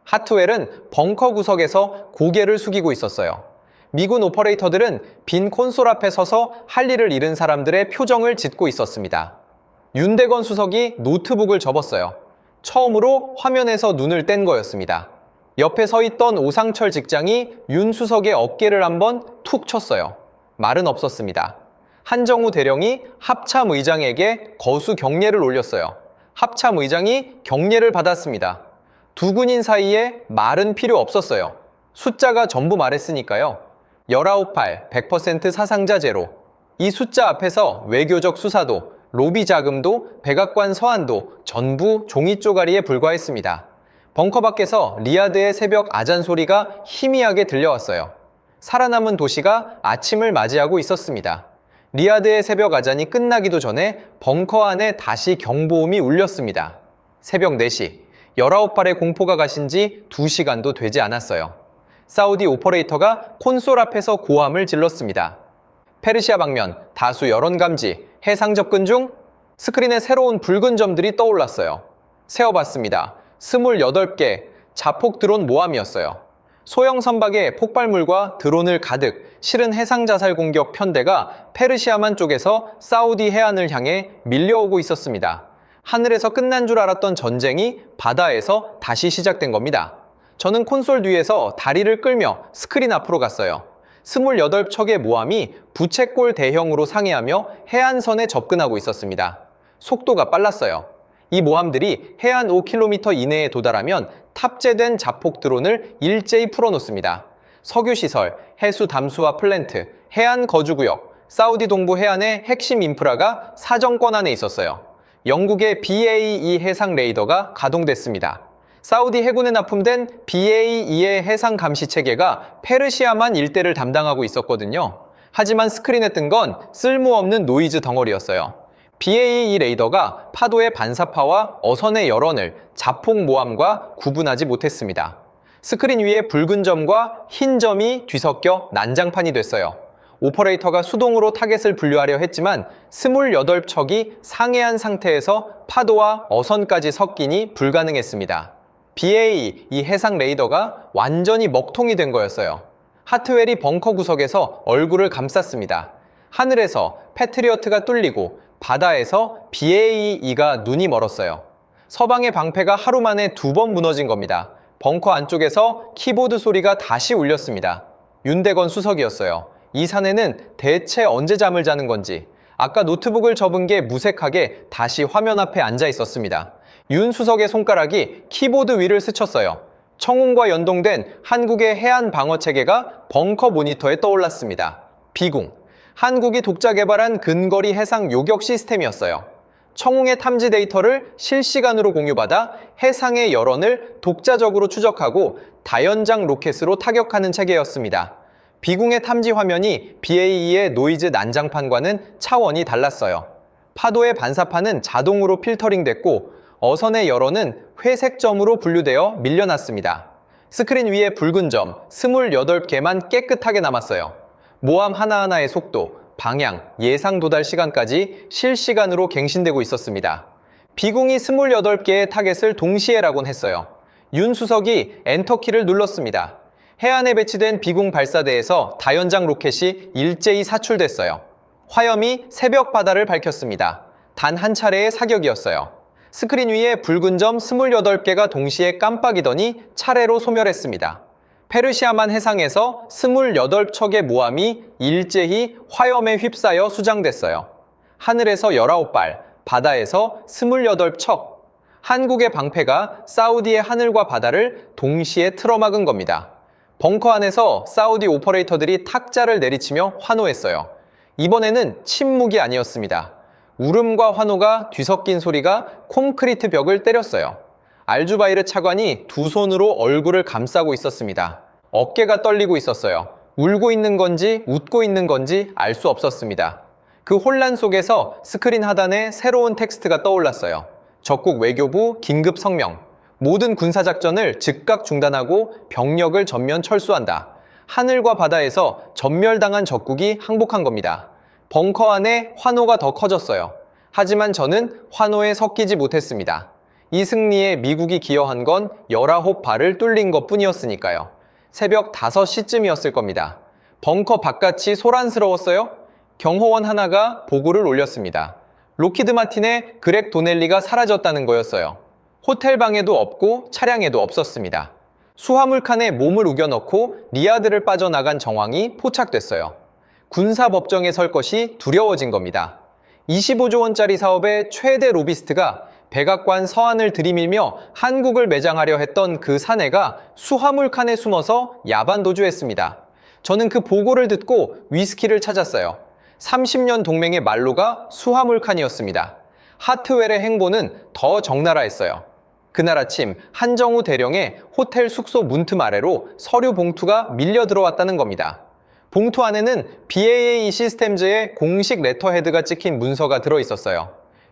하트웰은 벙커 구석에서 고개를 숙이고 있었어요. 미군 오퍼레이터들은 빈 콘솔 앞에 서서 할 일을 잃은 사람들의 표정을 짓고 있었습니다. 윤대건 수석이 노트북을 접었어요. 처음으로 화면에서 눈을 뗀 거였습니다. 옆에 서 있던 오상철 직장이 윤 수석의 어깨를 한번 툭 쳤어요. 말은 없었습니다. 한정우 대령이 합참의장에게 거수 경례를 올렸어요. 합참의장이 경례를 받았습니다. 두 군인 사이에 말은 필요 없었어요. 숫자가 전부 말했으니까요. 19팔, 100% 사상자 제로. 이 숫자 앞에서 외교적 수사도, 로비 자금도, 백악관 서한도 전부 종이 쪼가리에 불과했습니다. 벙커 밖에서 리야드의 새벽 아잔 소리가 희미하게 들려왔어요. 살아남은 도시가 아침을 맞이하고 있었습니다. 리야드의 새벽 아잔이 끝나기도 전에 벙커 안에 다시 경보음이 울렸습니다. 새벽 4시, 19발의 공포가 가신 지 2시간도 되지 않았어요. 사우디 오퍼레이터가 콘솔 앞에서 고함을 질렀습니다. 페르시아 방면, 다수 여론 감지, 해상 접근 중. 스크린에 새로운 붉은 점들이 떠올랐어요. 세어봤습니다. 28개, 자폭 드론 모함이었어요. 소형 선박에 폭발물과 드론을 가득 실은 해상자살 공격 편대가 페르시아만 쪽에서 사우디 해안을 향해 밀려오고 있었습니다. 하늘에서 끝난 줄 알았던 전쟁이 바다에서 다시 시작된 겁니다. 저는 콘솔 뒤에서 다리를 끌며 스크린 앞으로 갔어요. 28척의 모함이 부채꼴 대형으로 상해하며 해안선에 접근하고 있었습니다. 속도가 빨랐어요. 이 모함들이 해안 5km 이내에 도달하면 탑재된 자폭 드론을 일제히 풀어놓습니다. 석유시설, 해수 담수화 플랜트, 해안 거주구역, 사우디 동부 해안의 핵심 인프라가 사정권 안에 있었어요. 영국의 BAE 해상 레이더가 가동됐습니다. 사우디 해군에 납품된 BAE의 해상 감시 체계가 페르시아만 일대를 담당하고 있었거든요. 하지만 스크린에 뜬 건 쓸모없는 노이즈 덩어리였어요. BAE 레이더가 파도의 반사파와 어선의 열원을 자폭 모함과 구분하지 못했습니다. 스크린 위에 붉은 점과 흰 점이 뒤섞여 난장판이 됐어요. 오퍼레이터가 수동으로 타겟을 분류하려 했지만 28척이 상해한 상태에서 파도와 어선까지 섞이니 불가능했습니다. BAE, 이 해상 레이더가 완전히 먹통이 된 거였어요. 하트웰이 벙커 구석에서 얼굴을 감쌌습니다. 하늘에서 패트리어트가 뚫리고 바다에서 BAE가 눈이 멀었어요. 서방의 방패가 하루 만에 2번 무너진 겁니다. 벙커 안쪽에서 키보드 소리가 다시 울렸습니다. 윤대건 수석이었어요. 이 사내는 대체 언제 잠을 자는 건지, 아까 노트북을 접은 게 무색하게 다시 화면 앞에 앉아 있었습니다. 윤 수석의 손가락이 키보드 위를 스쳤어요. 청운과 연동된 한국의 해안 방어 체계가 벙커 모니터에 떠올랐습니다. 비궁. 한국이 독자 개발한 근거리 해상 요격 시스템이었어요. 청웅의 탐지 데이터를 실시간으로 공유받아 해상의 열원을 독자적으로 추적하고 다연장 로켓으로 타격하는 체계였습니다. 비궁의 탐지 화면이 BAE의 노이즈 난장판과는 차원이 달랐어요. 파도의 반사파는 자동으로 필터링됐고 어선의 열원은 회색 점으로 분류되어 밀려났습니다. 스크린 위에 붉은 점 28개만 깨끗하게 남았어요. 모함 하나하나의 속도, 방향, 예상 도달 시간까지 실시간으로 갱신되고 있었습니다. 비궁이 28개의 타겟을 동시에라곤 했어요. 윤 수석이 엔터키를 눌렀습니다. 해안에 배치된 비궁 발사대에서 다연장 로켓이 일제히 사출됐어요. 화염이 새벽 바다를 밝혔습니다. 단 한 차례의 사격이었어요. 스크린 위에 붉은 점 28개가 동시에 깜빡이더니 차례로 소멸했습니다. 페르시아만 해상에서 28척의 모함이 일제히 화염에 휩싸여 수장됐어요. 하늘에서 19발, 바다에서 28척. 한국의 방패가 사우디의 하늘과 바다를 동시에 틀어막은 겁니다. 벙커 안에서 사우디 오퍼레이터들이 탁자를 내리치며 환호했어요. 이번에는 침묵이 아니었습니다. 울음과 환호가 뒤섞인 소리가 콘크리트 벽을 때렸어요. 알주바이르 차관이 두 손으로 얼굴을 감싸고 있었습니다. 어깨가 떨리고 있었어요. 울고 있는 건지 웃고 있는 건지 알 수 없었습니다. 그 혼란 속에서 스크린 하단에 새로운 텍스트가 떠올랐어요. 적국 외교부 긴급 성명. 모든 군사작전을 즉각 중단하고 병력을 전면 철수한다. 하늘과 바다에서 전멸당한 적국이 항복한 겁니다. 벙커 안에 환호가 더 커졌어요. 하지만 저는 환호에 섞이지 못했습니다. 이 승리에 미국이 기여한 건 19발을 뚫린 것 뿐이었으니까요. 새벽 5시쯤이었을 겁니다. 벙커 바깥이 소란스러웠어요? 경호원 하나가 보고를 올렸습니다. 로키드 마틴의 그렉 도넬리가 사라졌다는 거였어요. 호텔 방에도 없고 차량에도 없었습니다. 수화물칸에 몸을 우겨넣고 리야드를 빠져나간 정황이 포착됐어요. 군사법정에 설 것이 두려워진 겁니다. 25조 원짜리 사업의 최대 로비스트가 백악관 서한을 들이밀며 한국을 매장하려 했던 그 사내가 수화물칸에 숨어서 야반도주했습니다. 저는 그 보고를 듣고 위스키를 찾았어요. 30년 동맹의 말로가 수화물칸이었습니다. 하트웰의 행보는 더 적나라했어요. 그날 아침 한정우 대령의 호텔 숙소 문틈 아래로 서류 봉투가 밀려 들어왔다는 겁니다. 봉투 안에는 BAE 시스템즈의 공식 레터헤드가 찍힌 문서가 들어있었어요.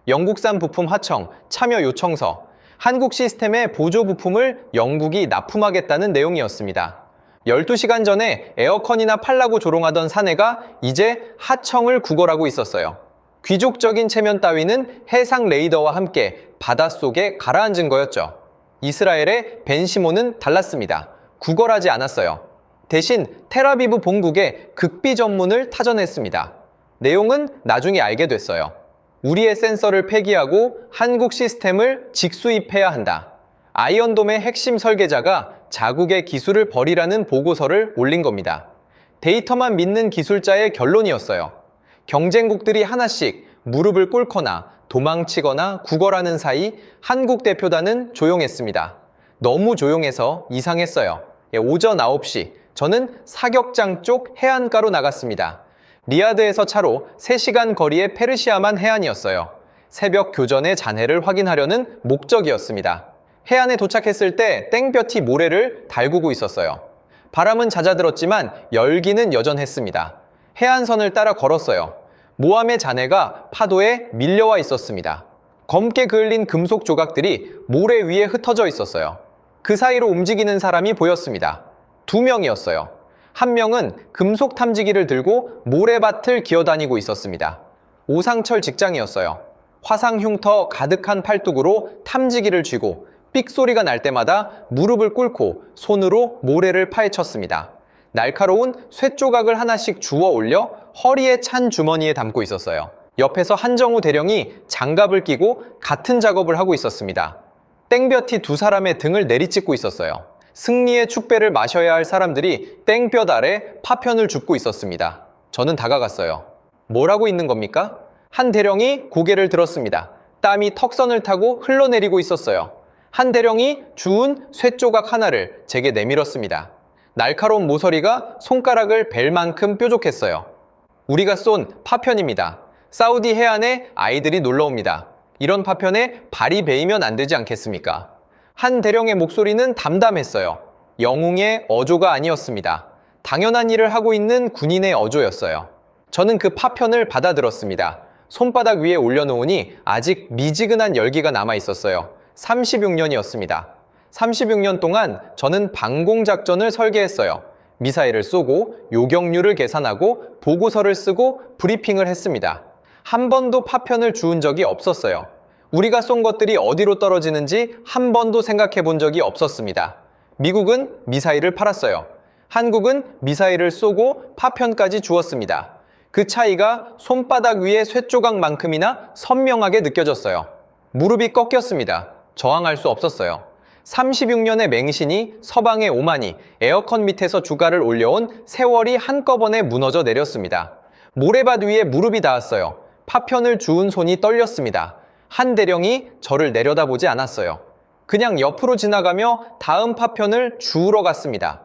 영국산 부품 하청, 참여 요청서, 한국 시스템의 보조 부품을 영국이 납품하겠다는 내용이었습니다. 12시간 전에 에어컨이나 팔라고 조롱하던 사내가 이제 하청을 구걸하고 있었어요. 귀족적인 체면 따위는 해상 레이더와 함께 바닷속에 가라앉은 거였죠. 이스라엘의 벤 시몬은 달랐습니다. 구걸하지 않았어요. 대신 텔아비브 본국에 극비 전문을 타전했습니다. 내용은 나중에 알게 됐어요. 우리의 센서를 폐기하고 한국 시스템을 직수입해야 한다. 아이언돔의 핵심 설계자가 자국의 기술을 버리라는 보고서를 올린 겁니다. 데이터만 믿는 기술자의 결론이었어요. 경쟁국들이 하나씩 무릎을 꿇거나 도망치거나 구걸하는 사이 한국 대표단은 조용했습니다. 너무 조용해서 이상했어요. 오전 9시 저는 사격장 쪽 해안가로 나갔습니다. 리야드에서 차로 3시간 거리의 페르시아만 해안이었어요. 새벽 교전의 잔해를 확인하려는 목적이었습니다. 해안에 도착했을 때 땡볕이 모래를 달구고 있었어요. 바람은 잦아들었지만 열기는 여전했습니다. 해안선을 따라 걸었어요. 모함의 잔해가 파도에 밀려와 있었습니다. 검게 그을린 금속 조각들이 모래 위에 흩어져 있었어요. 그 사이로 움직이는 사람이 보였습니다. 2명이었어요. 한 명은 금속 탐지기를 들고 모래밭을 기어다니고 있었습니다. 오상철 직장이었어요. 화상 흉터 가득한 팔뚝으로 탐지기를 쥐고 삑소리가 날 때마다 무릎을 꿇고 손으로 모래를 파헤쳤습니다. 날카로운 쇳조각을 하나씩 주워 올려 허리에 찬 주머니에 담고 있었어요. 옆에서 한정우 대령이 장갑을 끼고 같은 작업을 하고 있었습니다. 땡볕이 2사람의 등을 내리찍고 있었어요. 승리의 축배를 마셔야 할 사람들이 땡볕 아래 파편을 줍고 있었습니다. 저는 다가갔어요. 뭘 하고 있는 겁니까? 한 대령이 고개를 들었습니다. 땀이 턱선을 타고 흘러내리고 있었어요. 한 대령이 주운 쇳조각 하나를 제게 내밀었습니다. 날카로운 모서리가 손가락을 벨 만큼 뾰족했어요. 우리가 쏜 파편입니다. 사우디 해안에 아이들이 놀러옵니다. 이런 파편에 발이 베이면 안 되지 않겠습니까? 한 대령의 목소리는 담담했어요. 영웅의 어조가 아니었습니다. 당연한 일을 하고 있는 군인의 어조였어요. 저는 그 파편을 받아들었습니다. 손바닥 위에 올려놓으니 아직 미지근한 열기가 남아 있었어요. 36년이었습니다. 36년 동안 저는 방공작전을 설계했어요. 미사일을 쏘고 요격률을 계산하고 보고서를 쓰고 브리핑을 했습니다. 한 번도 파편을 주운 적이 없었어요. 우리가 쏜 것들이 어디로 떨어지는지 한 번도 생각해 본 적이 없었습니다. 미국은 미사일을 팔았어요. 한국은 미사일을 쏘고 파편까지 주었습니다. 그 차이가 손바닥 위의 쇳조각만큼이나 선명하게 느껴졌어요. 무릎이 꺾였습니다. 저항할 수 없었어요. 36년의 맹신이 서방에 오마니 에어컨 밑에서 주가를 올려온 세월이 한꺼번에 무너져 내렸습니다. 모래밭 위에 무릎이 닿았어요. 파편을 주운 손이 떨렸습니다. 한 대령이 저를 내려다보지 않았어요. 그냥 옆으로 지나가며 다음 파편을 주우러 갔습니다.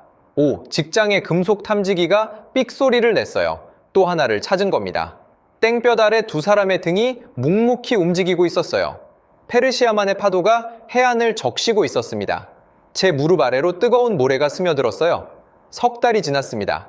직장의 금속 탐지기가 삑소리를 냈어요. 또 하나를 찾은 겁니다. 땡볕 아래 2사람의 등이 묵묵히 움직이고 있었어요. 페르시아만의 파도가 해안을 적시고 있었습니다. 제 무릎 아래로 뜨거운 모래가 스며들었어요. 석 달이 지났습니다.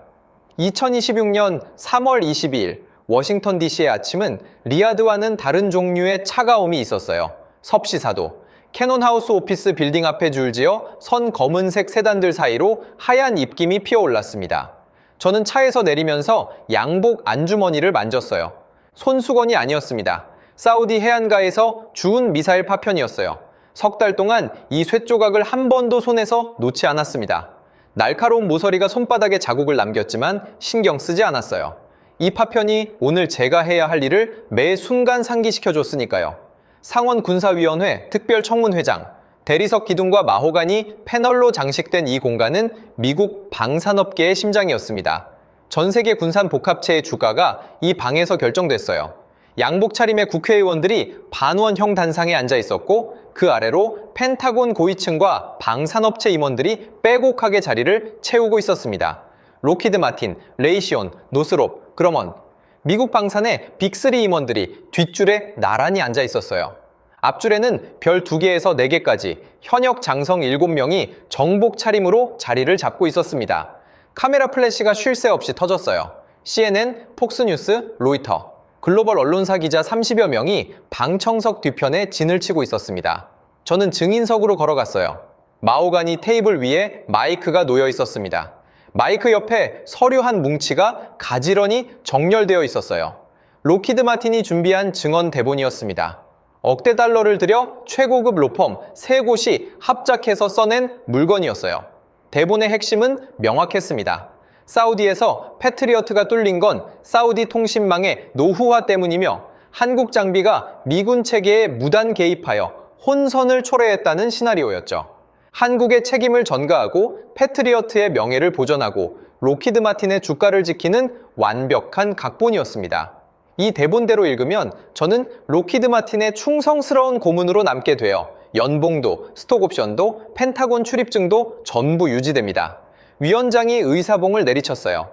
2026년 3월 22일 워싱턴 DC의 아침은 리야드와는 다른 종류의 차가움이 있었어요. 섭씨사도. 캐논하우스 오피스 빌딩 앞에 줄지어 선 검은색 세단들 사이로 하얀 입김이 피어올랐습니다. 저는 차에서 내리면서 양복 안주머니를 만졌어요. 손수건이 아니었습니다. 사우디 해안가에서 주운 미사일 파편이었어요. 석 달 동안 이 쇳조각을 한 번도 손에서 놓지 않았습니다. 날카로운 모서리가 손바닥에 자국을 남겼지만 신경 쓰지 않았어요. 이 파편이 오늘 제가 해야 할 일을 매 순간 상기시켜줬으니까요. 상원군사위원회 특별청문회장, 대리석 기둥과 마호가니 패널로 장식된 이 공간은 미국 방산업계의 심장이었습니다. 전 세계 군산 복합체의 주가가 이 방에서 결정됐어요. 양복 차림의 국회의원들이 반원형 단상에 앉아 있었고 그 아래로 펜타곤 고위층과 방산업체 임원들이 빼곡하게 자리를 채우고 있었습니다. 로키드 마틴, 레이시온, 노스롭, 그러먼. 미국 방산의 빅3 임원들이 뒷줄에 나란히 앉아 있었어요. 앞줄에는 별 2개에서 4개까지 현역 장성 7명이 정복 차림으로 자리를 잡고 있었습니다. 카메라 플래시가 쉴 새 없이 터졌어요. CNN, 폭스뉴스, 로이터. 글로벌 언론사 기자 30여 명이 방청석 뒤편에 진을 치고 있었습니다. 저는 증인석으로 걸어갔어요. 마호가니 테이블 위에 마이크가 놓여 있었습니다. 마이크 옆에 서류 한 뭉치가 가지런히 정렬되어 있었어요. 로키드 마틴이 준비한 증언 대본이었습니다. 억대 달러를 들여 최고급 로펌 3곳이 합작해서 써낸 물건이었어요. 대본의 핵심은 명확했습니다. 사우디에서 패트리어트가 뚫린 건 사우디 통신망의 노후화 때문이며 한국 장비가 미군 체계에 무단 개입하여 혼선을 초래했다는 시나리오였죠. 한국의 책임을 전가하고 패트리어트의 명예를 보존하고 록히드 마틴의 주가를 지키는 완벽한 각본이었습니다. 이 대본대로 읽으면 저는 록히드 마틴의 충성스러운 고문으로 남게 되어 연봉도, 스톡옵션도, 펜타곤 출입증도 전부 유지됩니다. 위원장이 의사봉을 내리쳤어요.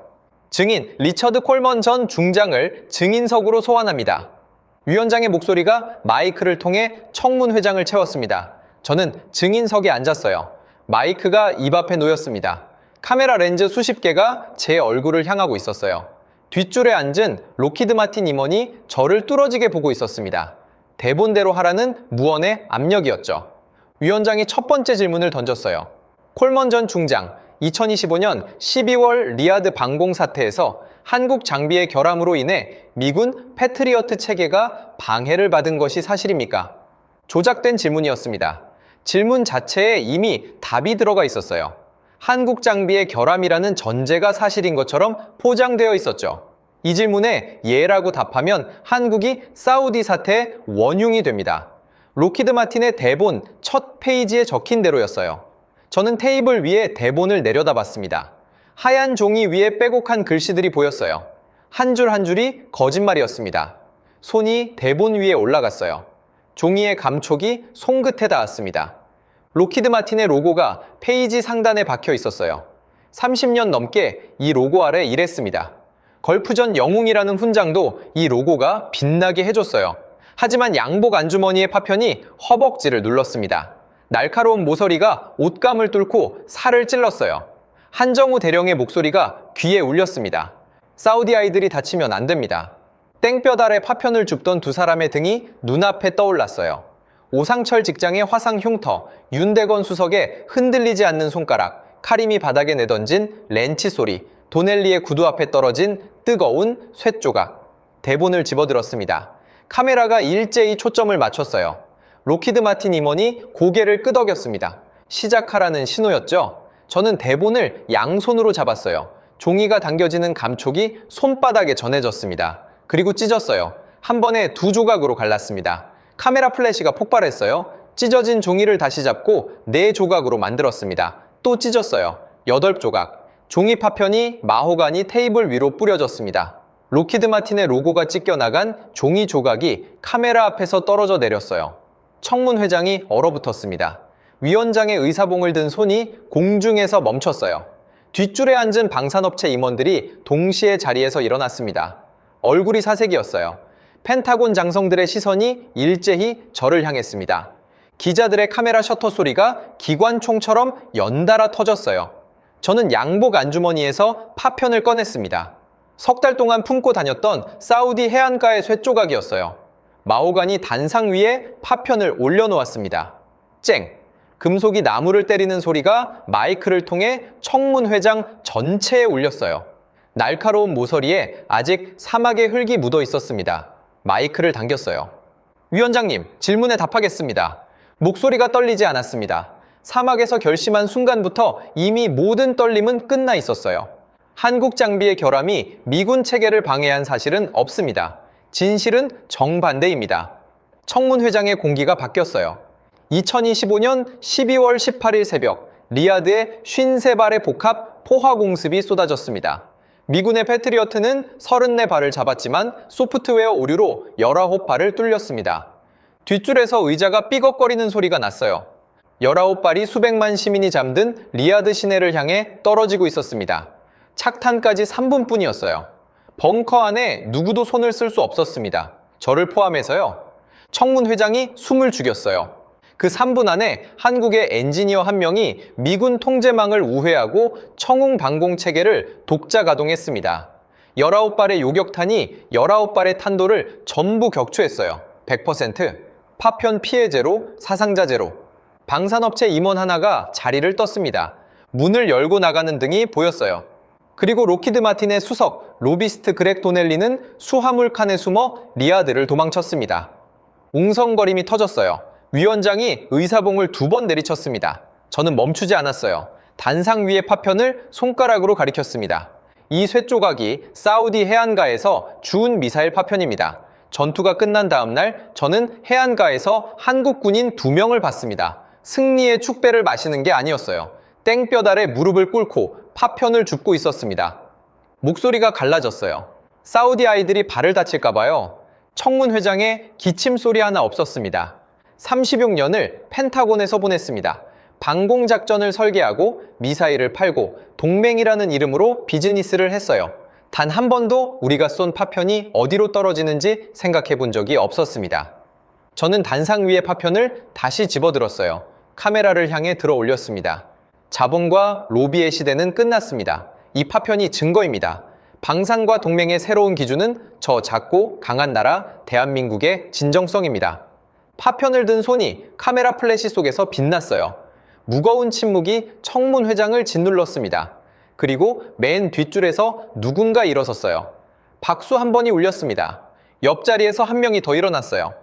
증인 리처드 콜먼 전 중장을 증인석으로 소환합니다. 위원장의 목소리가 마이크를 통해 청문회장을 채웠습니다. 저는 증인석에 앉았어요. 마이크가 입 앞에 놓였습니다. 카메라 렌즈 수십 개가 제 얼굴을 향하고 있었어요. 뒷줄에 앉은 록히드 마틴 임원이 저를 뚫어지게 보고 있었습니다. 대본대로 하라는 무언의 압력이었죠. 위원장이 첫 번째 질문을 던졌어요. 콜먼 전 중장, 2025년 12월 리아드 방공 사태에서 한국 장비의 결함으로 인해 미군 패트리어트 체계가 방해를 받은 것이 사실입니까? 조작된 질문이었습니다. 질문 자체에 이미 답이 들어가 있었어요. 한국 장비의 결함이라는 전제가 사실인 것처럼 포장되어 있었죠. 이 질문에 예라고 답하면 한국이 사우디 사태의 원흉이 됩니다. 록히드 마틴의 대본 첫 페이지에 적힌 대로였어요. 저는 테이블 위에 대본을 내려다봤습니다. 하얀 종이 위에 빼곡한 글씨들이 보였어요. 한 줄 한 줄이 거짓말이었습니다. 손이 대본 위에 올라갔어요. 종이의 감촉이 손끝에 닿았습니다. 록히드 마틴의 로고가 페이지 상단에 박혀 있었어요. 30년 넘게 이 로고 아래 일했습니다. 걸프전 영웅이라는 훈장도 이 로고가 빛나게 해줬어요. 하지만 양복 안주머니의 파편이 허벅지를 눌렀습니다. 날카로운 모서리가 옷감을 뚫고 살을 찔렀어요. 한정우 대령의 목소리가 귀에 울렸습니다. 사우디 아이들이 다치면 안 됩니다. 땡볕 아래 파편을 줍던 두 사람의 등이 눈앞에 떠올랐어요. 오상철 직장의 화상 흉터, 윤대건 수석의 흔들리지 않는 손가락, 카림이 바닥에 내던진 렌치 소리, 도넬리의 구두 앞에 떨어진 뜨거운 쇳조각. 대본을 집어들었습니다. 카메라가 일제히 초점을 맞췄어요. 록히드 마틴 임원이 고개를 끄덕였습니다. 시작하라는 신호였죠. 저는 대본을 양손으로 잡았어요. 종이가 당겨지는 감촉이 손바닥에 전해졌습니다. 그리고 찢었어요. 한 번에 2조각으로 갈랐습니다. 카메라 플래시가 폭발했어요. 찢어진 종이를 다시 잡고 4조각으로 만들었습니다. 또 찢었어요. 8조각. 종이 파편이 마호가니 테이블 위로 뿌려졌습니다. 록히드 마틴의 로고가 찢겨나간 종이 조각이 카메라 앞에서 떨어져 내렸어요. 청문회장이 얼어붙었습니다. 위원장의 의사봉을 든 손이 공중에서 멈췄어요. 뒷줄에 앉은 방산업체 임원들이 동시에 자리에서 일어났습니다. 얼굴이 사색이었어요. 펜타곤 장성들의 시선이 일제히 저를 향했습니다. 기자들의 카메라 셔터 소리가 기관총처럼 연달아 터졌어요. 저는 양복 안주머니에서 파편을 꺼냈습니다. 석 달 동안 품고 다녔던 사우디 해안가의 쇳조각이었어요. 마호가니 단상 위에 파편을 올려놓았습니다. 쨍! 금속이 나무를 때리는 소리가 마이크를 통해 청문회장 전체에 울렸어요. 날카로운 모서리에 아직 사막의 흙이 묻어 있었습니다. 마이크를 당겼어요. 위원장님, 질문에 답하겠습니다. 목소리가 떨리지 않았습니다. 사막에서 결심한 순간부터 이미 모든 떨림은 끝나 있었어요. 한국 장비의 결함이 미군 체계를 방해한 사실은 없습니다. 진실은 정반대입니다. 청문회장의 공기가 바뀌었어요. 2025년 12월 18일 새벽 리야드에 53발의 복합 포화 공습이 쏟아졌습니다. 미군의 패트리어트는 34발을 잡았지만 소프트웨어 오류로 19발을 뚫렸습니다. 뒷줄에서 의자가 삐걱거리는 소리가 났어요. 19발이 수백만 시민이 잠든 리야드 시내를 향해 떨어지고 있었습니다. 착탄까지 3분뿐이었어요. 벙커 안에 누구도 손을 쓸 수 없었습니다. 저를 포함해서요. 청문회장이 숨을 죽였어요. 그 3분 안에 한국의 엔지니어 한 명이 미군 통제망을 우회하고 청웅 방공 체계를 독자 가동했습니다. 19발의 요격탄이 19발의 탄도를 전부 격추했어요. 100%. 파편 피해 제로, 사상자 제로. 방산업체 임원 하나가 자리를 떴습니다. 문을 열고 나가는 등이 보였어요. 그리고 록히드 마틴의 수석, 로비스트 그렉 도넬리는 수화물 칸에 숨어 리야드를 도망쳤습니다. 웅성거림이 터졌어요. 위원장이 의사봉을 2번 내리쳤습니다. 저는 멈추지 않았어요. 단상 위의 파편을 손가락으로 가리켰습니다. 이 쇳조각이 사우디 해안가에서 주운 미사일 파편입니다. 전투가 끝난 다음 날 저는 해안가에서 한국 군인 2명을 봤습니다. 승리의 축배를 마시는 게 아니었어요. 땡볕 아래 무릎을 꿇고 파편을 줍고 있었습니다. 목소리가 갈라졌어요. 사우디 아이들이 발을 다칠까 봐요. 청문 회장에 기침 소리 하나 없었습니다. 36년을 펜타곤에서 보냈습니다. 방공작전을 설계하고 미사일을 팔고 동맹이라는 이름으로 비즈니스를 했어요. 단 한 번도 우리가 쏜 파편이 어디로 떨어지는지 생각해 본 적이 없었습니다. 저는 단상 위의 파편을 다시 집어들었어요. 카메라를 향해 들어 올렸습니다. 자본과 로비의 시대는 끝났습니다. 이 파편이 증거입니다. 방산과 동맹의 새로운 기준은 저 작고 강한 나라 대한민국의 진정성입니다. 파편을 든 손이 카메라 플래시 속에서 빛났어요. 무거운 침묵이 청문회장을 짓눌렀습니다. 그리고 맨 뒷줄에서 누군가 일어섰어요. 박수 한 번이 울렸습니다. 옆자리에서 한 명이 더 일어났어요.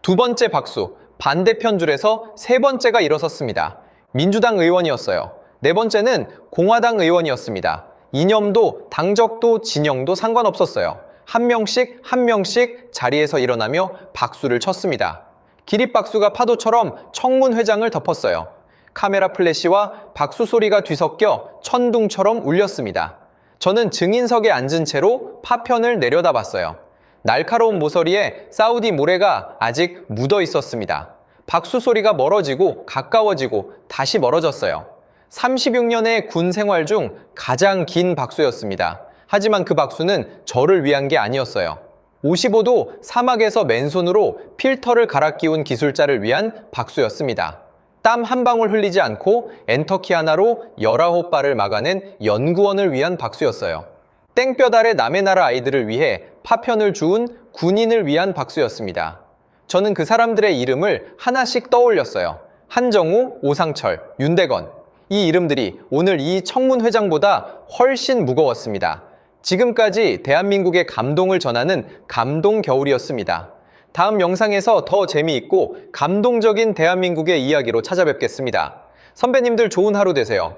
2번째 박수, 반대편 줄에서 3번째가 일어섰습니다. 민주당 의원이었어요. 4번째는 공화당 의원이었습니다. 이념도 당적도 진영도 상관없었어요. 한 명씩 자리에서 일어나며 박수를 쳤습니다. 기립박수가 파도처럼 청문회장을 덮었어요. 카메라 플래시와 박수 소리가 뒤섞여 천둥처럼 울렸습니다. 저는 증인석에 앉은 채로 파편을 내려다봤어요. 날카로운 모서리에 사우디 모래가 아직 묻어 있었습니다. 박수 소리가 멀어지고 가까워지고 다시 멀어졌어요. 36년의 군 생활 중 가장 긴 박수였습니다. 하지만 그 박수는 저를 위한 게 아니었어요. 55도 사막에서 맨손으로 필터를 갈아 끼운 기술자를 위한 박수였습니다. 땀 한 방울 흘리지 않고 엔터키 하나로 19발을 막아낸 연구원을 위한 박수였어요. 땡볕 아래 남의 나라 아이들을 위해 파편을 주운 군인을 위한 박수였습니다. 저는 그 사람들의 이름을 하나씩 떠올렸어요. 한정우, 오상철, 윤대건. 이 이름들이 오늘 이 청문회장보다 훨씬 무거웠습니다. 지금까지 대한민국의 감동을 전하는 감동 겨울이었습니다. 다음 영상에서 더 재미있고 감동적인 대한민국의 이야기로 찾아뵙겠습니다. 선배님들 좋은 하루 되세요.